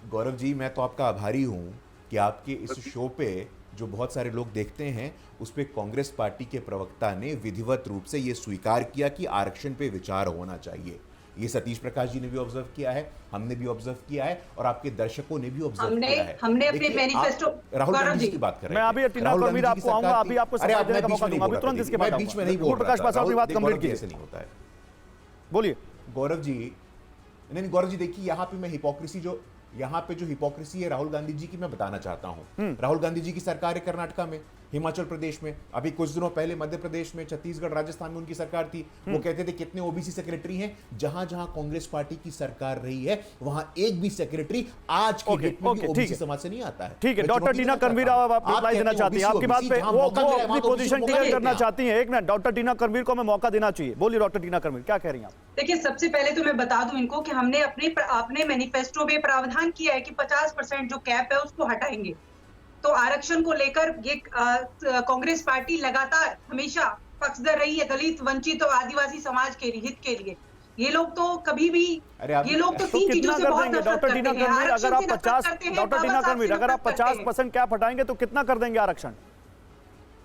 गौरव जी, मैं तो आपका आभारी हूं कि आपके इस शो पे जो बहुत सारे लोग देखते हैं उस पे कांग्रेस पार्टी के प्रवक्ता ने विधिवत रूप से ये स्वीकार किया कि आरक्षण पे विचार होना चाहिए। ये सतीश प्रकाश जी ने भी ऑब्जर्व किया है, हमने भी ऑब्जर्व किया है और आपके दर्शकों ने भी ऑब्जर्व किया है। हमने अपने देखिए, मैनिफेस्टो आप राहुल गांधी जी की बात कर रहे मैं हैं। अभी टीना परवीर आपको आऊंगा, अभी आपको समय देने का मौका दूंगा, अभी तुरंत इसके बाद बीच में नहीं बोल प्रकाश पासवान की बात कंप्लीट कीजिए, कीजिए, ऐसे नहीं होता है। बोलिए। गौरव जी, नहीं गौरव जी देखिए, यहाँ पे मैं हिपोक्रेसी जो हिपोक्रेसी है राहुल गांधी जी की, मैं बताना चाहता हूँ। राहुल गांधी जी की सरकार है कर्नाटका में, हिमाचल प्रदेश में, अभी कुछ दिनों पहले मध्य प्रदेश में, छत्तीसगढ़, राजस्थान में उनकी सरकार थी। वो कहते थे कितने ओबीसी सेक्रेटरी हैं। जहां जहां कांग्रेस पार्टी की सरकार रही है वहां एक भी सेक्रेटरी आज की डेट में भी ओबीसी समाज से नहीं आता है। ठीक है, डॉक्टर टीना कर्मवीर आप रिप्लाई देना चाहती हैं, आपकी बात पे वो अपनी पोजीशन क्लियर करना चाहती हैं। एक मिनट, डॉक्टर टीना कर्मवीर को मैं मौका देना चाहिए। बोलिए डॉक्टर टीना कर्मवीर, क्या कह रही हैं आप? देखिए, सबसे पहले तो मैं बता दूं इनको कि हमने अपने मैनिफेस्टो में प्रावधान किया है कि 50% जो कैप है उसको हटाएंगे। तो आरक्षण को लेकर ये कांग्रेस पार्टी लगातार हमेशा पक्षधर रही है दलित, वंचित और आदिवासी समाज के हित के लिए। ये लोग तो कभी भी ये लोग तो तीन चीजों से बहुत नफरत डॉक्टर टीना करते हैं। कर्मवीर, अगर आप 50% 50% कैप हटाएंगे तो कितना कर देंगे आरक्षण?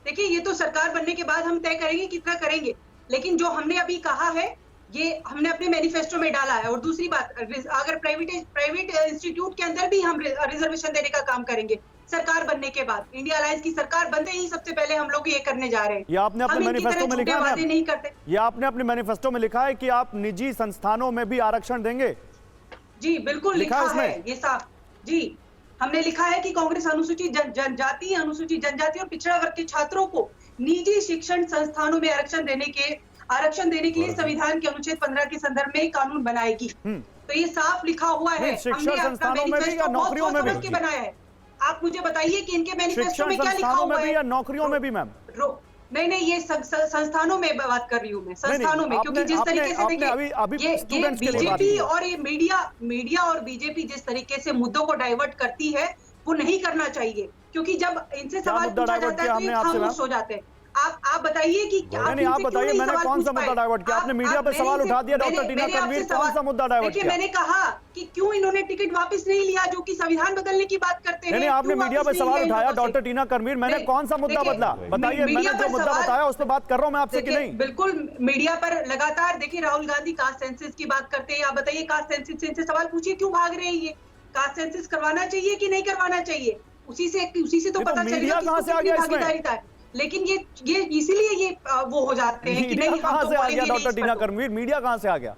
देखिए, ये तो सरकार बनने के बाद हम तय करेंगे कितना करेंगे, लेकिन जो हमने अभी कहा है ये हमने अपने मैनिफेस्टो में डाला है। और दूसरी बात, अगर प्राइवेट इंस्टीट्यूट के अंदर भी हम रिजर्वेशन देने का काम करेंगे सरकार बनने के बाद। इंडिया अलायंस की सरकार बनते ही सबसे पहले हम लोग ये करने जा रहे हैं। ये आपने अपने मैनिफेस्टो में लिखा है, नहीं करते। ये आपने अपने मैनिफेस्टो में लिखा है कि आप निजी संस्थानों में भी आरक्षण देंगे। जी बिल्कुल लिखा है ये साफ। जी, हमने लिखा है कि कांग्रेस अनुसूचित जनजाति और पिछड़ा वर्ग के छात्रों को निजी शिक्षण संस्थानों में आरक्षण देने के लिए संविधान के अनुच्छेद 15 के संदर्भ में कानून बनाएगी। तो ये साफ लिखा हुआ है। शिक्षण संस्थानों में भी या नौकरियों में भी बनाया है। आप मुझे बताइए कि इनके मैनिफेस्टो में क्या लिखा हुआ है? या नौकरियों में भी मैम? नहीं, ये संस्थानों में बात कर रही हूँ मैं, संस्थानों में। क्योंकि जिस तरीके से देखिए, ये बीजेपी और ये मीडिया और बीजेपी जिस तरीके से मुद्दों को डाइवर्ट करती है वो नहीं करना चाहिए। क्योंकि जब इनसे सवाल पूछा जाता है तो ये खामोश हो जाते हैं। आप बताइए कि क्या नहीं, आप बताइए मैंने कौन सा मुद्दा डाइवर्ट किया? आपने मीडिया पे सवाल उठा दिया डॉक्टर टीना कर्मवीर, कौन सा मुद्दा डाइवर्ट किया? मैंने कहा कि क्यों इन्होंने टिकट वापस नहीं लिया, जो कि संविधान बदलने की बात करते हैं। नहीं, आपने मीडिया पे सवाल उठाया डॉक्टर टीना कर्मवीर, मैंने कौन सा मुद्दा बदला बताइए? मैंने जो मुद्दा बताया उस पर बात कर रहा हूं मैं आपसे कि नहीं? बिल्कुल, मीडिया पर लगातार देखिए राहुल गांधी कास्ट सेंसस की बात करते हैं। आप बताइए, कास्ट सेंसस से सवाल पूछिए, क्यों भाग रहे हैं ये? कास्ट सेंसस करवाना चाहिए कि नहीं करवाना चाहिए? उसी से तो पता चलेगा कहां से आ गया भागीदारी था। लेकिन ये इसीलिए ये वो हो जाते हैं कि नहीं, कहां से आ गया डॉक्टर टीना कर्मवीर? मीडिया कहां से आ गया?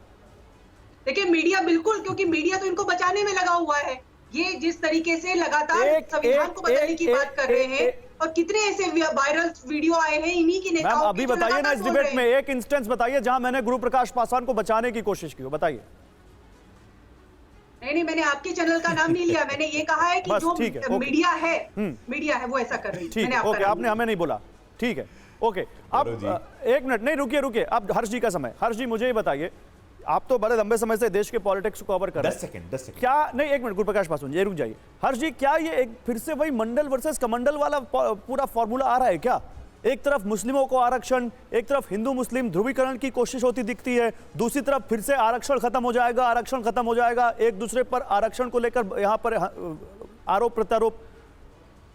देखिए, मीडिया बिल्कुल, क्योंकि मीडिया तो इनको बचाने में लगा हुआ है। ये जिस तरीके से लगातार संविधान को बदलने की बात कर रहे हैं और कितने ऐसे वायरल वीडियो आए हैं इन्हीं की नेताओं के। अभी बताइए ना इस डिबेट में एक इंस्टेंस बताइए जहां मैंने गुरु प्रकाश पासवान को बचाने की कोशिश की हो, बताइए। नहीं, मैंने आपके चैनल का नाम नहीं लिया। मैंने ये कहा है कि जो मीडिया है वो ऐसा कर रही है। ठीक है, ओके, आपने हमें नहीं बोला, ठीक है, ओके। अब एक मिनट, नहीं रुकिए, अब हर्ष जी का समय। हर्ष जी मुझे ये बताइए, आप तो बड़े लंबे समय से देश के पॉलिटिक्स को कवर कर रहे हैं। 10 सेकंड क्या नहीं, एक मिनट गुरु प्रकाश पासवान ये रुक जाइए। हर्ष जी, क्या ये एक फिर से वही मंडल वर्सेस कमंडल वाला पूरा फॉर्मूला आ रहा है क्या? एक तरफ मुस्लिमों को आरक्षण, एक तरफ हिंदू मुस्लिम ध्रुवीकरण की कोशिश होती दिखती है, दूसरी तरफ फिर से आरक्षण खत्म हो जाएगा, एक दूसरे पर आरक्षण को लेकर यहाँ पर आरोप प्रत्यारोप।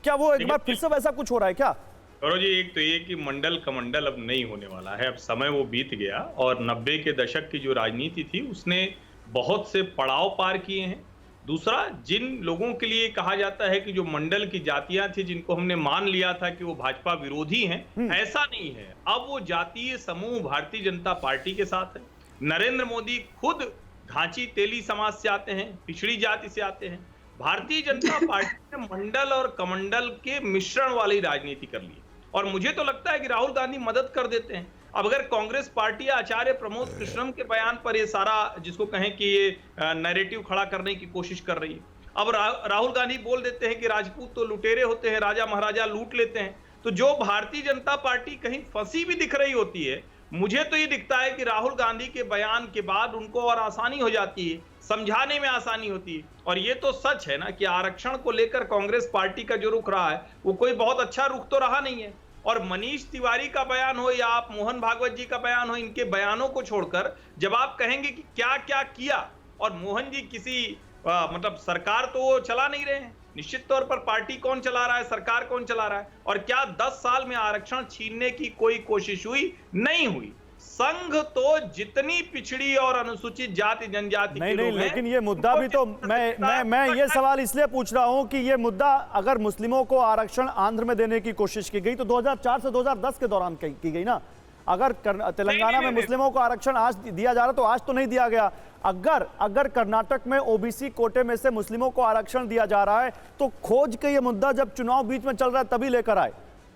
क्या वो एक बार फिर से वैसा कुछ हो रहा है क्या? गौरव जी, एक तो ये कि मंडल कमंडल अब नहीं होने वाला है। अब समय वो बीत गया और 90 के दशक की जो राजनीति थी उसने बहुत से पड़ाव पार किए हैं। दूसरा, जिन लोगों के लिए कहा जाता है कि जो मंडल की जातियां थी, जिनको हमने मान लिया था कि वो भाजपा विरोधी हैं, ऐसा नहीं है। अब वो जातीय समूह भारतीय जनता पार्टी के साथ है। नरेंद्र मोदी खुद घांची तेली समाज से आते हैं, पिछड़ी जाति से आते हैं। भारतीय जनता पार्टी ने मंडल और कमंडल के मिश्रण वाली राजनीति कर ली और मुझे तो लगता है कि राहुल गांधी मदद कर देते हैं। अब अगर कांग्रेस पार्टी आचार्य प्रमोद कृष्णम के बयान पर ये सारा जिसको कहें कि ये नैरेटिव खड़ा करने की कोशिश कर रही है, अब राहुल गांधी बोल देते हैं कि राजपूत तो लुटेरे होते हैं, राजा महाराजा लूट लेते हैं, तो जो भारतीय जनता पार्टी कहीं फंसी भी दिख रही होती है, मुझे तो ये दिखता है कि राहुल गांधी के बयान के बाद उनको और आसानी हो जाती है, समझाने में आसानी होती है। और ये तो सच है ना कि आरक्षण को लेकर कांग्रेस पार्टी का जो रुख रहा है वो कोई बहुत अच्छा रुख तो रहा नहीं है। और मनीष तिवारी का बयान हो या आप मोहन भागवत जी का बयान हो, इनके बयानों को छोड़कर जब आप कहेंगे कि क्या क्या किया, और मोहन जी किसी मतलब सरकार तो वो चला नहीं रहे हैं, निश्चित तौर पर पार्टी कौन चला रहा है, सरकार कौन चला रहा है, और क्या 10 साल में आरक्षण छीनने की कोई कोशिश हुई? नहीं हुई। संघ तो जितनी पिछड़ी और अनुसूचित जाति जनजाति नहीं के नहीं, लोग हैं, लेकिन ये मुद्दा भी तो उनको मैं ये सवाल इसलिए पूछ रहा हूं कि ये मुद्दा अगर मुस्लिमों को आरक्षण आंध्र में देने की कोशिश की गई तो 2004 से 2010 के दौरान की गई ना। अगर तेलंगाना में मुस्लिमों को आरक्षण आज दिया जा रहा तो आज तो नहीं दिया गया। अगर कर्नाटक में ओबीसी कोटे में से मुस्लिमों को आरक्षण दिया जा रहा है तो खोज के ये मुद्दा जब चुनाव बीच में चल रहा है तभी लेकर आए।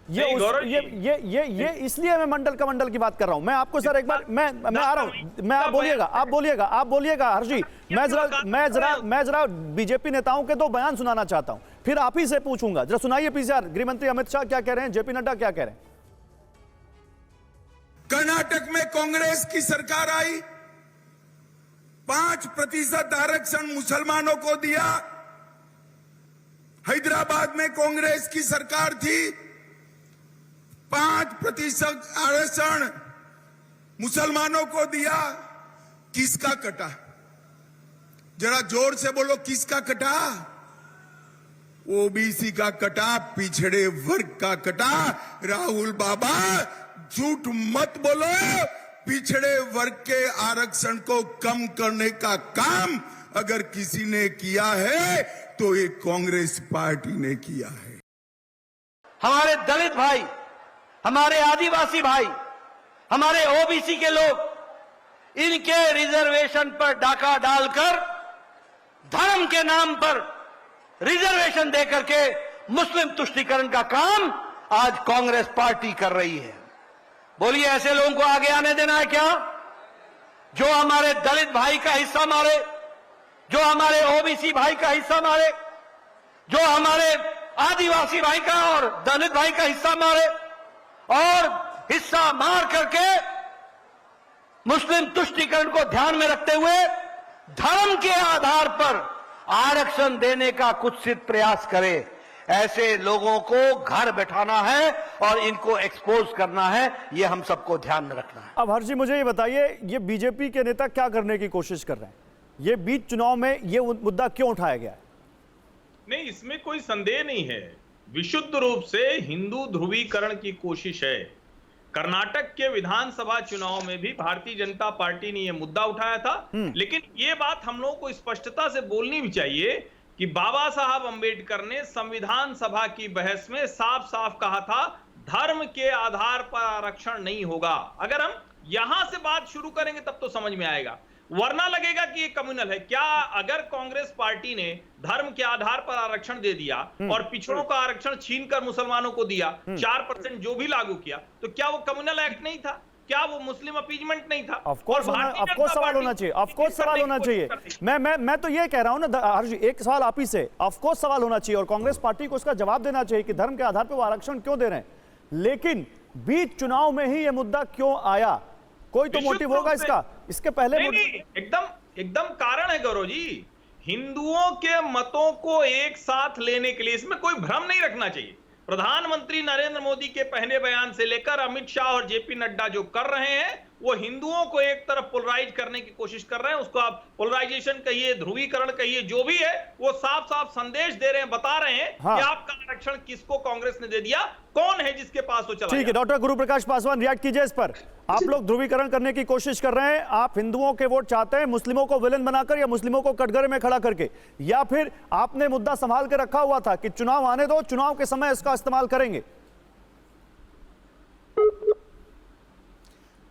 ये इसलिए मैं मंडल का मंडल की बात कर रहा हूं। मैं आपको सर एक बार मैं आ रहा हूं, मैं आप बोलिएगा हर्षी, मैं जरा बीजेपी नेताओं के दो बयान सुनाना चाहता हूं, फिर आप ही से पूछूंगा। जरा सुनाइए पीसीआर, गृह मंत्री अमित शाह क्या कह रहे हैं, जेपी नड्डा क्या कह रहे हैं। कर्नाटक में कांग्रेस की सरकार आई, 5% आरक्षण मुसलमानों को दिया। हैदराबाद में कांग्रेस की सरकार थी, 5% आरक्षण मुसलमानों को दिया। किसका कटा? जरा जोर से बोलो, किसका कटा? ओबीसी का कटा, पिछड़े वर्ग का कटा। राहुल बाबा झूठ मत बोलो, पिछड़े वर्ग के आरक्षण को कम करने का काम अगर किसी ने किया है तो ये कांग्रेस पार्टी ने किया है। हमारे दलित भाई, हमारे आदिवासी भाई, हमारे ओबीसी के लोग, इनके रिजर्वेशन पर डाका डालकर धर्म के नाम पर रिजर्वेशन देकर के मुस्लिम तुष्टीकरण का काम आज कांग्रेस पार्टी कर रही है। बोलिए, ऐसे लोगों को आगे आने देना है क्या? जो हमारे दलित भाई का हिस्सा मारे, जो हमारे ओबीसी भाई का हिस्सा मारे, जो हमारे आदिवासी भाई का और दलित भाई का हिस्सा मारे और हिस्सा मार करके मुस्लिम तुष्टीकरण को ध्यान में रखते हुए धर्म के आधार पर आरक्षण देने का कुत्सित प्रयास करे, ऐसे लोगों को घर बैठाना है और इनको एक्सपोज करना है। ये हम सबको ध्यान में रखना है। अब हर्षी मुझे ये बताइए, ये बीजेपी के नेता क्या करने की कोशिश कर रहे हैं? ये बीच चुनाव में ये मुद्दा क्यों उठाया गया है? नहीं, इसमें कोई संदेह नहीं है, विशुद्ध रूप से हिंदू ध्रुवीकरण की कोशिश है। कर्नाटक के विधानसभा चुनाव में भी भारतीय जनता पार्टी ने यह मुद्दा उठाया था, लेकिन ये बात हम लोगों को स्पष्टता से बोलनी भी चाहिए कि बाबा साहब अंबेडकर ने संविधान सभा की बहस में साफ साफ कहा था, धर्म के आधार पर आरक्षण नहीं होगा। अगर हम यहां से बात शुरू करेंगे तब तो समझ में आएगा, वरना लगेगा कि ये कम्युनल है। क्या अगर कांग्रेस पार्टी ने धर्म के आधार पर आरक्षण दे दिया और पिछड़ों का आरक्षण छीनकर मुसलमानों को दिया, 4% जो भी लागू किया, तो क्या वो कम्युनल एक्ट नहीं था? क्या वो मुस्लिम अपीजमेंट नहीं था? ऑफकोर्स सवाल होना चाहिए, ऑफकोर्स सवाल होना चाहिए। मैं तो ये कह रहा हूं ना हर्षी, एक सवाल आप ही से, ऑफकोर्स सवाल होना चाहिए और कांग्रेस पार्टी को उसका जवाब देना चाहिए कि धर्म के आधार पर वो आरक्षण क्यों दे रहे हैं। लेकिन बीच चुनाव में ही ये मुद्दा क्यों आया? कोई तो मोटिव होगा इसका, इसके पहले नहीं, एकदम कारण है गौरव जी। हिंदुओं के मतों को एक साथ लेने के लिए इसमें कोई भ्रम नहीं रखना चाहिए। प्रधानमंत्री नरेंद्र मोदी के पहले बयान से लेकर अमित शाह और जेपी नड्डा जो कर रहे हैं वो हिंदुओं को एक तरफ पोलराइज करने की कोशिश कर रहे हैं। उसको आप पोलराइजेशन कहिए, ध्रुवीकरण कहिए, जो भी है, वो साफ साफ संदेश दे रहे हैं, बता रहे हैं कि आपका आरक्षण किसको कांग्रेस ने दे दिया, कौन है जिसके पास वो चला। ठीक है, डॉक्टर गुरु प्रकाश पासवान रिएक्ट कीजिए इस पर। आप लोग ध्रुवीकरण करने की कोशिश कर रहे हैं, आप हिंदुओं के वोट चाहते हैं मुस्लिमों को विलेन बनाकर या मुस्लिमों को कटघरे में खड़ा करके, या फिर आपने मुद्दा संभाल के रखा हुआ था कि चुनाव आने दो, चुनाव के समय इसका इस्तेमाल करेंगे?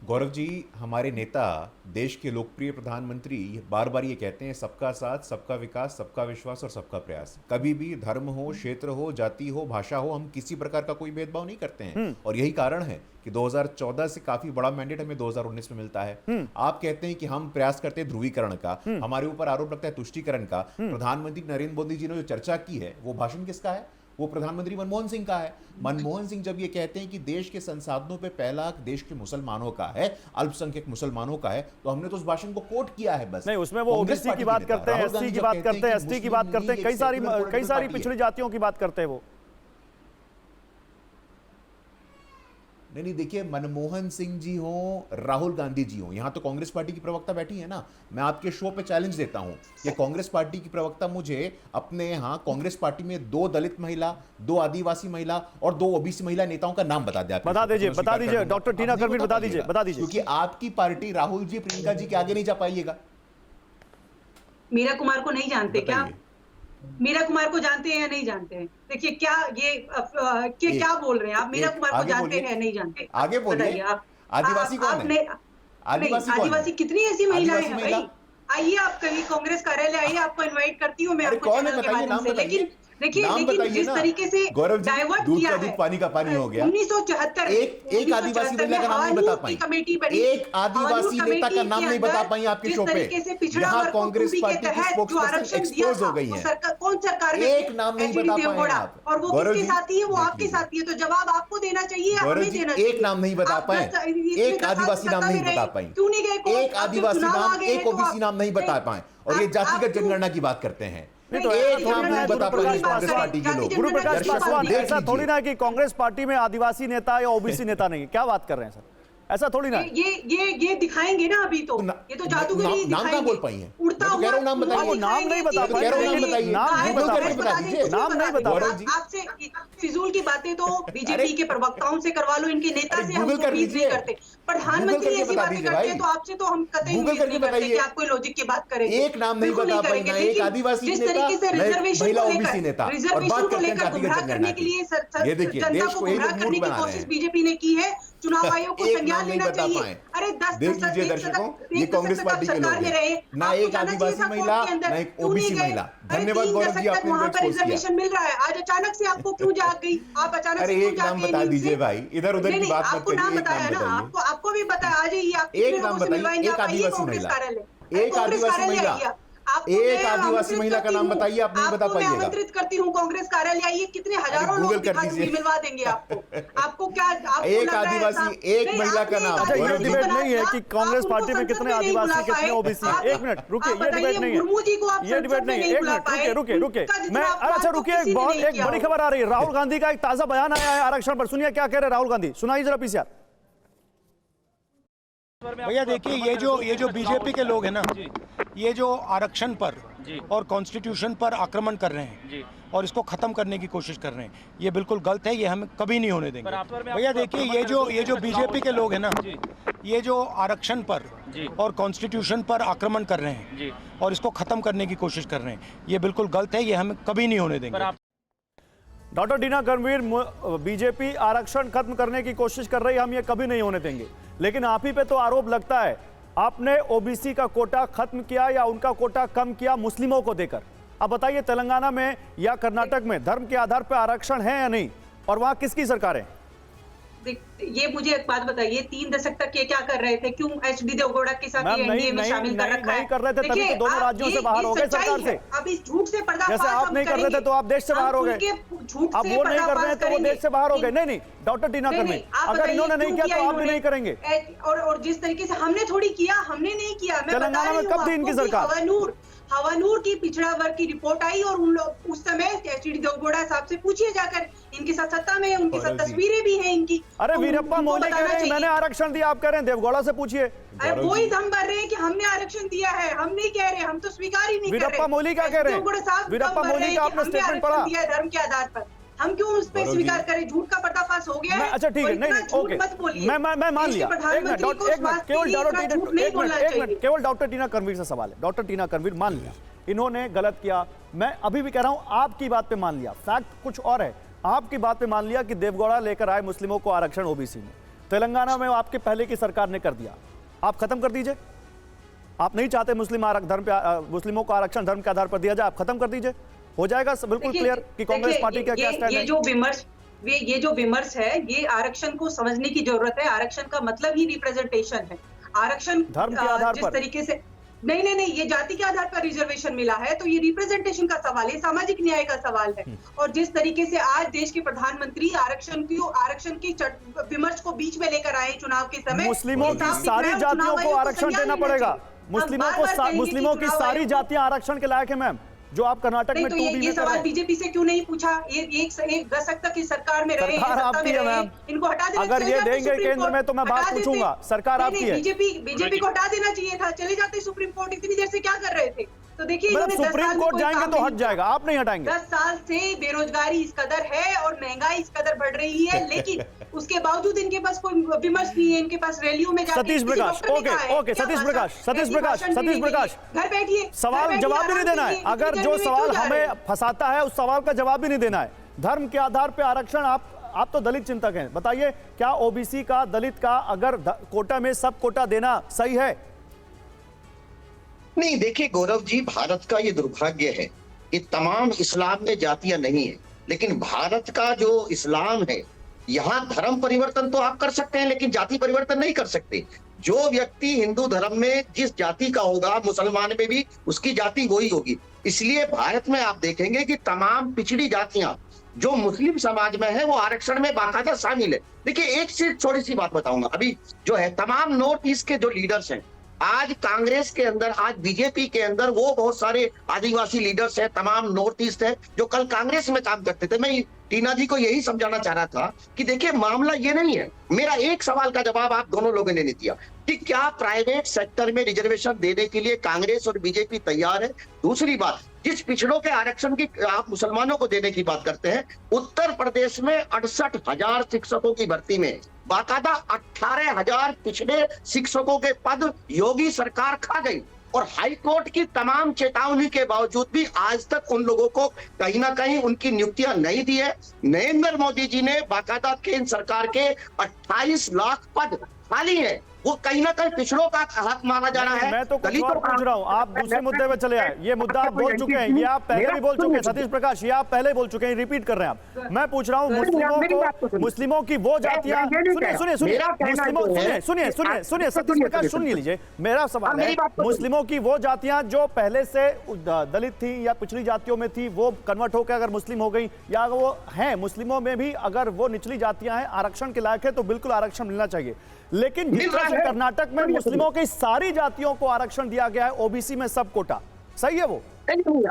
गौरव जी, हमारे नेता, देश के लोकप्रिय प्रधानमंत्री बार बार ये कहते हैं, सबका साथ, सबका विकास, सबका विश्वास और सबका प्रयास। कभी भी धर्म हो, क्षेत्र हो, जाति हो, भाषा हो, हम किसी प्रकार का कोई भेदभाव नहीं करते हैं। और यही कारण है कि 2014 से काफी बड़ा मैंडेट हमें 2019 में मिलता है। आप कहते हैं कि हम प्रयास करते हैं ध्रुवीकरण का, हमारे ऊपर आरोप लगता है तुष्टीकरण का। प्रधानमंत्री नरेंद्र मोदी जी ने जो चर्चा की है वो भाषण किसका है? वो प्रधानमंत्री मनमोहन सिंह का है। मनमोहन सिंह जब ये कहते हैं कि देश के संसाधनों पे पहला हक देश के मुसलमानों का है, अल्पसंख्यक मुसलमानों का है, तो हमने तो उस भाषण को कोट किया है बस। नहीं, उसमें वो ओबीसी की बात करते हैं, एससी की बात करते हैं, एसटी की बात करते हैं, कई सारी पिछड़ी जातियों की बात करते हैं वो। नहीं देखिए, मनमोहन सिंह जी हो, राहुल गांधी जी हो, यहां तो कांग्रेस पार्टी की प्रवक्ता बैठी है ना। मैं आपके शो पे चैलेंज देता हूं कि कांग्रेस पार्टी की प्रवक्ता मुझे अपने यहां कांग्रेस पार्टी में 2 दलित महिला, 2 आदिवासी महिला और 2 ओबीसी महिला नेताओं का नाम बता दे। बता दीजिए डॉक्टर टीना कर्मीर, बता दीजिए। क्योंकि आपकी पार्टी राहुल जी, प्रियंका जी के आगे नहीं जा पाइएगा। मीरा कुमार को नहीं जानते क्या? मीरा कुमार को जानते हैं या नहीं जानते हैं? देखिए क्या ये क्या बोल रहे हैं आप? मीरा कुमार को जानते हैं नहीं जानते? आगे बोलिए। आदिवासी कौन है? आदिवासी कितनी ऐसी महिलाएं हैं भाई? आइए आप कभी कांग्रेस कार्यालय आइए, आपको इनवाइट करती हूँ मैं आपको चैनल के माध्यम से। लेकिन देखिए जिस तरीके से डाइवर्ट किया है, पानी का पानी हो गया। 1974 एक आदिवासी नेता का नाम नहीं बता पाई, कमेटी बनी, एक आदिवासी नेता का नाम नहीं बता पाई आपके शो पे। यहाँ कांग्रेस पार्टी की स्पोक्सपर्सन एक्सपोज हो गई है। कौन सरकार ने एक नाम नहीं बता पाए आप। और वो किसके साथी है? वो आपके साथी है। तो जवाब आपको देना चाहिए, हमें देना चाहिए। एक नाम नहीं बता पाए, एक आदिवासी नाम नहीं बता पाई, क्यों नहीं गए? एक आदिवासी नाम, एक ओबीसी नाम नहीं बता पाए, और ये जातिगत जनगणना की बात करते हैं। एक नाम नहीं बता पाए कांग्रेस पार्टी के लोग। गुरु प्रकाश पासवान, ऐसा थोड़ी ना कि कांग्रेस पार्टी में आदिवासी नेता या ओबीसी नेता नहीं है। क्या बात कर रहे हैं सर? ऐसा थोड़ी ना। ये दिखाएंगे ना अभी तो। ये तो जादूगरी नाम ना बोल पाई है। उड़ता हुआ नाम बताइए। नाम नहीं बता पाए। नाम नहीं बता। आपसे फिजूल की बातें तो बीजेपी के प्रवक्ताओं से करवा लो, इनके नेता से हम उम्मीद नहीं करते। प्रधानमंत्री ऐसी बातें करते हैं तो आपसे तो हम कतई उम्मीद नहीं करते कि आप कोई लॉजिक की बात करेंगे। एक नाम नहीं बता पाई ना, एक आदिवासी जिस तरीके से रिजर्वेशन को लेकर गुमराह करने के लिए जनता को गुमराह करने की कोशिश बीजेपी ने की है। चुनाव आयोग को संज्ञान लेना चाहिए। अरे 10 लीजिए दर्शकों, ये कांग्रेस पार्टी के लोग हैं, ना एक आदिवासी महिला ना एक ओबीसी महिला। धन्यवाद गौरव जी, आपने वहाँ पर रिजर्वेशन मिल रहा है। आज अचानक से आपको क्यों जाग गई? आप अचानक से एक नाम बता दीजिए भाई, इधर उधर की बात मत आपको नाम बताया ना, आपको भी पता आ जाइए। आप एक नाम बताइए, एक आदिवासी महिला, एक आदिवासी महिला, एक आदिवासी महिला का नाम बताइए। आप नहीं बता पाइएगा। आमंत्रित करती हूँ कांग्रेस कार्यालय आइए, कितने हजारों लोग मिलवा देंगे आपको। आपको क्या एक आदिवासी, एक महिला का नाम। अच्छा, ये डिबेट नहीं है कि कांग्रेस पार्टी में कितने आदिवासी कितने ओबीसी। एक मिनट रुकिए, ये डिबेट नहीं है, ये डिबेट नहीं है। एक मिनट रुकिए। मैं अच्छा रुकिए, एक बड़ी खबर आ रही है। राहुल गांधी का एक ताजा बयान आया है आरक्षण पर। सुनिए क्या कह रहे हैं राहुल गांधी, सुनाइए जरा पीसीआर। भैया देखिए, ये जो बीजेपी के लोग हैं ना, ये जो आरक्षण पर और कॉन्स्टिट्यूशन पर आक्रमण कर रहे हैं और इसको खत्म करने की कोशिश कर रहे हैं, ये बिल्कुल गलत है। ये हम कभी नहीं होने देंगे। भैया देखिए, ये जो बीजेपी के लोग हैं ना, ये जो आरक्षण पर और कॉन्स्टिट्यूशन पर आक्रमण कर रहे हैं और इसको खत्म करने की कोशिश कर रहे हैं, ये बिल्कुल गलत है। ये हम कभी नहीं होने देंगे। डॉक्टर टीना कर्मीर, बीजेपी आरक्षण खत्म करने की कोशिश कर रही है, हम ये कभी नहीं होने देंगे। लेकिन आप ही पे तो आरोप लगता है आपने ओबीसी का कोटा खत्म किया या उनका कोटा कम किया मुस्लिमों को देकर। अब बताइए, तेलंगाना में या कर्नाटक में धर्म के आधार पर आरक्षण है या नहीं, और वहां किसकी सरकार है? ये मुझे एक बात बताइए, 3 दशक तक ये क्या कर रहे थे? क्यों एचडी देवगौड़ा के साथ एनडीए में शामिल कर रखा है? नहीं कर रहे थे तभी तो दोनों राज्यों से बाहर हो गए सरकार से। अब इस झूठ से पर्दाफाश जैसे आप नहीं कर रहे थे तो आप देश से बाहर हो गए, अब वो नहीं कर रहे हैं तो वो देश से बाहर हो गए। नहीं डॉक्टर टीना कर्मीर, अगर इन्होंने नहीं किया तो आप भी नहीं करेंगे। और जिस तरीके से हमने थोड़ी किया, हमने नहीं किया। तेलंगाना में कब थी इनकी सरकार? हवानूर की पिछड़ा वर्ग की रिपोर्ट आई और उन लोग उस समय एचडी देवगौड़ा साहब से पूछिए जाकर, इनके साथ सत्ता में, उनके साथ तस्वीरें भी हैं इनकी। अरे वीरप्पा मोदी कह रहे हैं मैंने आरक्षण दिया, आप कह रहे हैं देवगौड़ा से पूछिए। अरे वही दम भर रहे हैं कि हमने आरक्षण दिया है, हम नहीं कह रहे, हम तो स्वीकार ही नहीं कर रहे। वीरप्पा मोदी क्या कह रहे हैं? वीरप्पा मोदी का आपने स्टेटमेंट पढ़ा? धर्म के आधार पर हम क्यों उस पर स्वीकार करें? झूठ का पर्दाफाश हो गया है। अच्छा ठीक है, नहीं ओके, मैं मान लिया। एक मिनट केवल डॉक्टर टीना कर्मीर से सवाल है। डॉक्टर टीना कर्मीर, मान लिया इन्होंने गलत किया, मैं अभी भी कह रहा हूं आपकी बात पे मान लिया, फैक्ट कुछ और है। आपकी बात पे मान लिया कि देवगौड़ा लेकर आए मुस्लिमों को आरक्षण ओबीसी में, तेलंगाना में आपके पहले की सरकार ने कर दिया, आप खत्म कर दीजिए। आप नहीं चाहते मुस्लिमों को आरक्षण धर्म के आधार पर दिया जाए, आप खत्म कर दीजिए, हो जाएगा बिल्कुल क्लियर कि कांग्रेस पार्टी का क्या स्टैंड है। ये जो विमर्श है, ये आरक्षण को समझने की जरूरत है। आरक्षण का मतलब ही रिप्रेजेंटेशन है। आरक्षण धर्म के आधार जिस पर तरीके से नहीं, ये जाति के आधार पर रिजर्वेशन मिला है तो ये रिप्रेजेंटेशन का सवाल है, सामाजिक न्याय का सवाल है। और जिस तरीके से आज देश के प्रधानमंत्री आरक्षण की विमर्श को बीच में लेकर आए चुनाव के समय, मुस्लिमों की सारी जातियों को आरक्षण देना पड़ेगा। मुस्लिमों की सारी जातियां आरक्षण के लायक है मैम। जो आप कर्नाटक में तो 2B ये में कर सवाल रहे हैं। बीजेपी से क्यों नहीं पूछा? ये एक दशक तक की सरकार में रहे, सरकार सत्ता आपकी में है रहे, मैम। इनको हटा देना अगर चाहिए ये था, देंगे सुप्रीम केंद्र में कोर्ट तो मैं बात हटा देते। पूछूंगा, सरकार नहीं, आपकी है। बीजेपी को हटा देना चाहिए था, चले जाते सुप्रीम कोर्ट, इतनी देर से क्या कर रहे थे? तो देखिए मैडम इन्होंने 10 सुप्रीम साल में कोर्ट कोई जाएंगे काम तो नहीं हट जाएगा, आप नहीं हटाएंगे। 10 साल से बेरोजगारी इस कदर है और महंगाई इस कदर बढ़ रही है, लेकिन उसके बावजूद इनके पास कोई विमर्श नहीं है, इनके पास रैलियों में जाके सतीश किसी प्रकाश, डॉक्टर ने कहा है, ओके, क्या सतीश भाषण- प्रकाश, सतीश कैसी प्रकाश, भाषण सतीश देने के लिए? प्रकाश। घर बैठिए, सवाल घर जवाब भी बैठिए, नहीं देना है। आराम अगर कीजिए, जो इतनी सवाल गर्मी में क्यों जा रहे हमें फंसाता है उस सवाल का जवाब भी नहीं देना है। धर्म के आधार पे आरक्षण, आप तो दलित चिंतक हैं, बताइए क्या ओबीसी का, दलित का अगर कोटा में सब कोटा देना सही है? नहीं, देखिए गौरव जी, भारत का ये दुर्भाग्य है कि तमाम इस्लाम में जातियां नहीं है, लेकिन भारत का जो इस्लाम है, यहाँ धर्म परिवर्तन तो आप कर सकते हैं लेकिन जाति परिवर्तन नहीं कर सकते। जो व्यक्ति हिंदू धर्म में जिस जाति का होगा, मुसलमान में भी उसकी जाति वही होगी। इसलिए भारत में आप देखेंगे कि तमाम पिछड़ी जातियां जो मुस्लिम समाज में है वो आरक्षण में बाकायदा शामिल है। देखिए एक से छोटी सी बात बताऊंगा, अभी जो है तमाम नॉर्थ ईस्ट के जो लीडर्स हैं, आज कांग्रेस के अंदर, आज बीजेपी के अंदर वो बहुत सारे आदिवासी लीडर्स हैं, तमाम नॉर्थ ईस्ट है जो कल कांग्रेस में काम करते थे। मैं टीना जी को यही समझाना चाह रहा था कि देखिए मामला ये नहीं है। मेरा एक सवाल का जवाब आप दोनों लोगों ने नहीं दिया कि क्या प्राइवेट सेक्टर में रिजर्वेशन देने के लिए कांग्रेस और बीजेपी तैयार है। दूसरी बात, जिस पिछड़ों के आरक्षण की आप मुसलमानों को देने की बात करते हैं, उत्तर प्रदेश में 68,000 शिक्षकों की भर्ती में बाकायदा 18,000 पिछड़े शिक्षकों के पद योगी सरकार खा गई और हाईकोर्ट की तमाम चेतावनी के बावजूद भी आज तक उन लोगों को कहीं ना कहीं उनकी नियुक्तियां नहीं दी है। नरेंद्र मोदी जी ने बाकायदा केंद्र सरकार के 28 लाख पद खाली है, वो कहीं ना कहीं पिछड़ों का हक माना जा रहा है। मैं तो कुछ और पूछ रहा हूं, आप दूसरे मुद्दे पे चले आए। ये मुद्दा आप बोल चुके हैं, ये आप पहले भी बोल चुके हैं सतीश प्रकाश, ये आप पहले बोल चुके हैं, रिपीट कर रहे हैं आप। मैं पूछ रहा हूं मुस्लिमों की वो जातियां, सुनिए सतीश प्रकाश सुन लीजिए, मेरा सवाल है मुस्लिमों की वो जातियां जो पहले से दलित थी या पिछड़ी जातियों में थी, वो कन्वर्ट होकर अगर मुस्लिम हो गई, या वो हैं मुस्लिमों में भी अगर वो निचली जातियां हैं, आरक्षण के लायक है तो बिल्कुल आरक्षण मिलना चाहिए। लेकिन जिस तरह से कर्नाटक में मुस्लिमों की सारी जातियों को आरक्षण दिया गया है, ओबीसी में सब कोटा, सही है वो?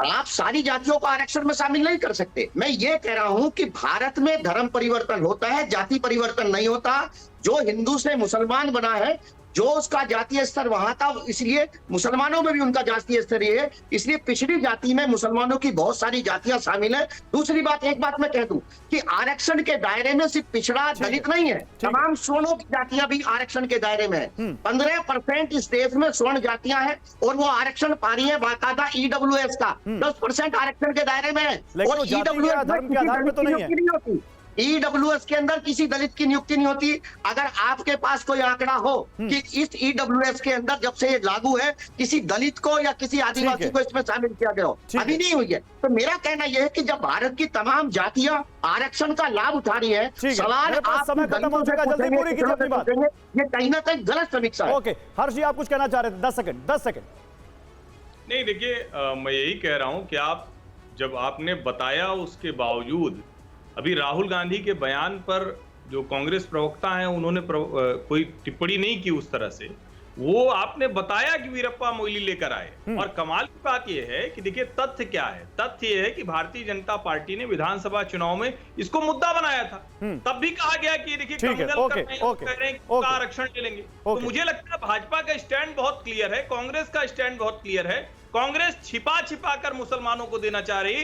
आप सारी जातियों को आरक्षण में शामिल नहीं कर सकते। मैं ये कह रहा हूं कि भारत में धर्म परिवर्तन होता है, जाति परिवर्तन नहीं होता। जो हिंदू से मुसलमान बना है, जो उसका जातीय स्तर वहां था, इसलिए मुसलमानों में भी उनका जातीय स्तर ये है, इसलिए पिछड़ी जाति में मुसलमानों की बहुत सारी जातियां शामिल है। दूसरी बात, एक बात मैं कह दूं कि आरक्षण के दायरे में सिर्फ पिछड़ा दलित नहीं है, तमाम स्वर्णों की जातियां भी आरक्षण के दायरे में है। 15% इस देश में स्वर्ण जातियां हैं और वो आरक्षण पा रही है बाकायदा ईडब्ल्यूएस का। 10% आरक्षण के दायरे में है और ईडब्ल्यूएस धर्म के आधार पे तो नहीं है। ईडब्ल्यूएस के अंदर किसी दलित की नियुक्ति नहीं होती। अगर आपके पास कोई आंकड़ा हो कि इस ईडब्ल्यूएस के अंदर जब से ये लागू है किसी दलित को या किसी आदिवासी को इसमें शामिल किया गया हो, अभी नहीं हुई है। तो मेरा कहना यह है कि जब भारत की तमाम जातियां आरक्षण का लाभ उठा रही है, सवाल आप समय खत्म हो चुका, जल्दी पूरी कीजिए अपनी बात। ये कहीं ना कहीं गलत समीक्षा है। ओके हर्ष जी, आप कुछ कहना चाह रहे थे? 10 सेकंड। नहीं देखिए, मैं यही कह रहा हूं कि आप जब आपने बताया उसके बावजूद अभी राहुल गांधी के बयान पर जो कांग्रेस प्रवक्ता हैं उन्होंने कोई टिप्पणी नहीं की उस तरह से। वो आपने बताया कि वीरप्पा मोइली लेकर आए और कमाल की बात यह है कि देखिए तथ्य क्या है। तथ्य यह है कि भारतीय जनता पार्टी ने विधानसभा चुनाव में इसको मुद्दा बनाया था। तब भी कहा गया कि देखिए कम्युनल कर रहे हैं, आरक्षण ले लेंगे। तो मुझे लगता है भाजपा का स्टैंड बहुत क्लियर है, कांग्रेस का स्टैंड बहुत क्लियर है। कांग्रेस छिपा कर मुसलमानों को देना चाह रही,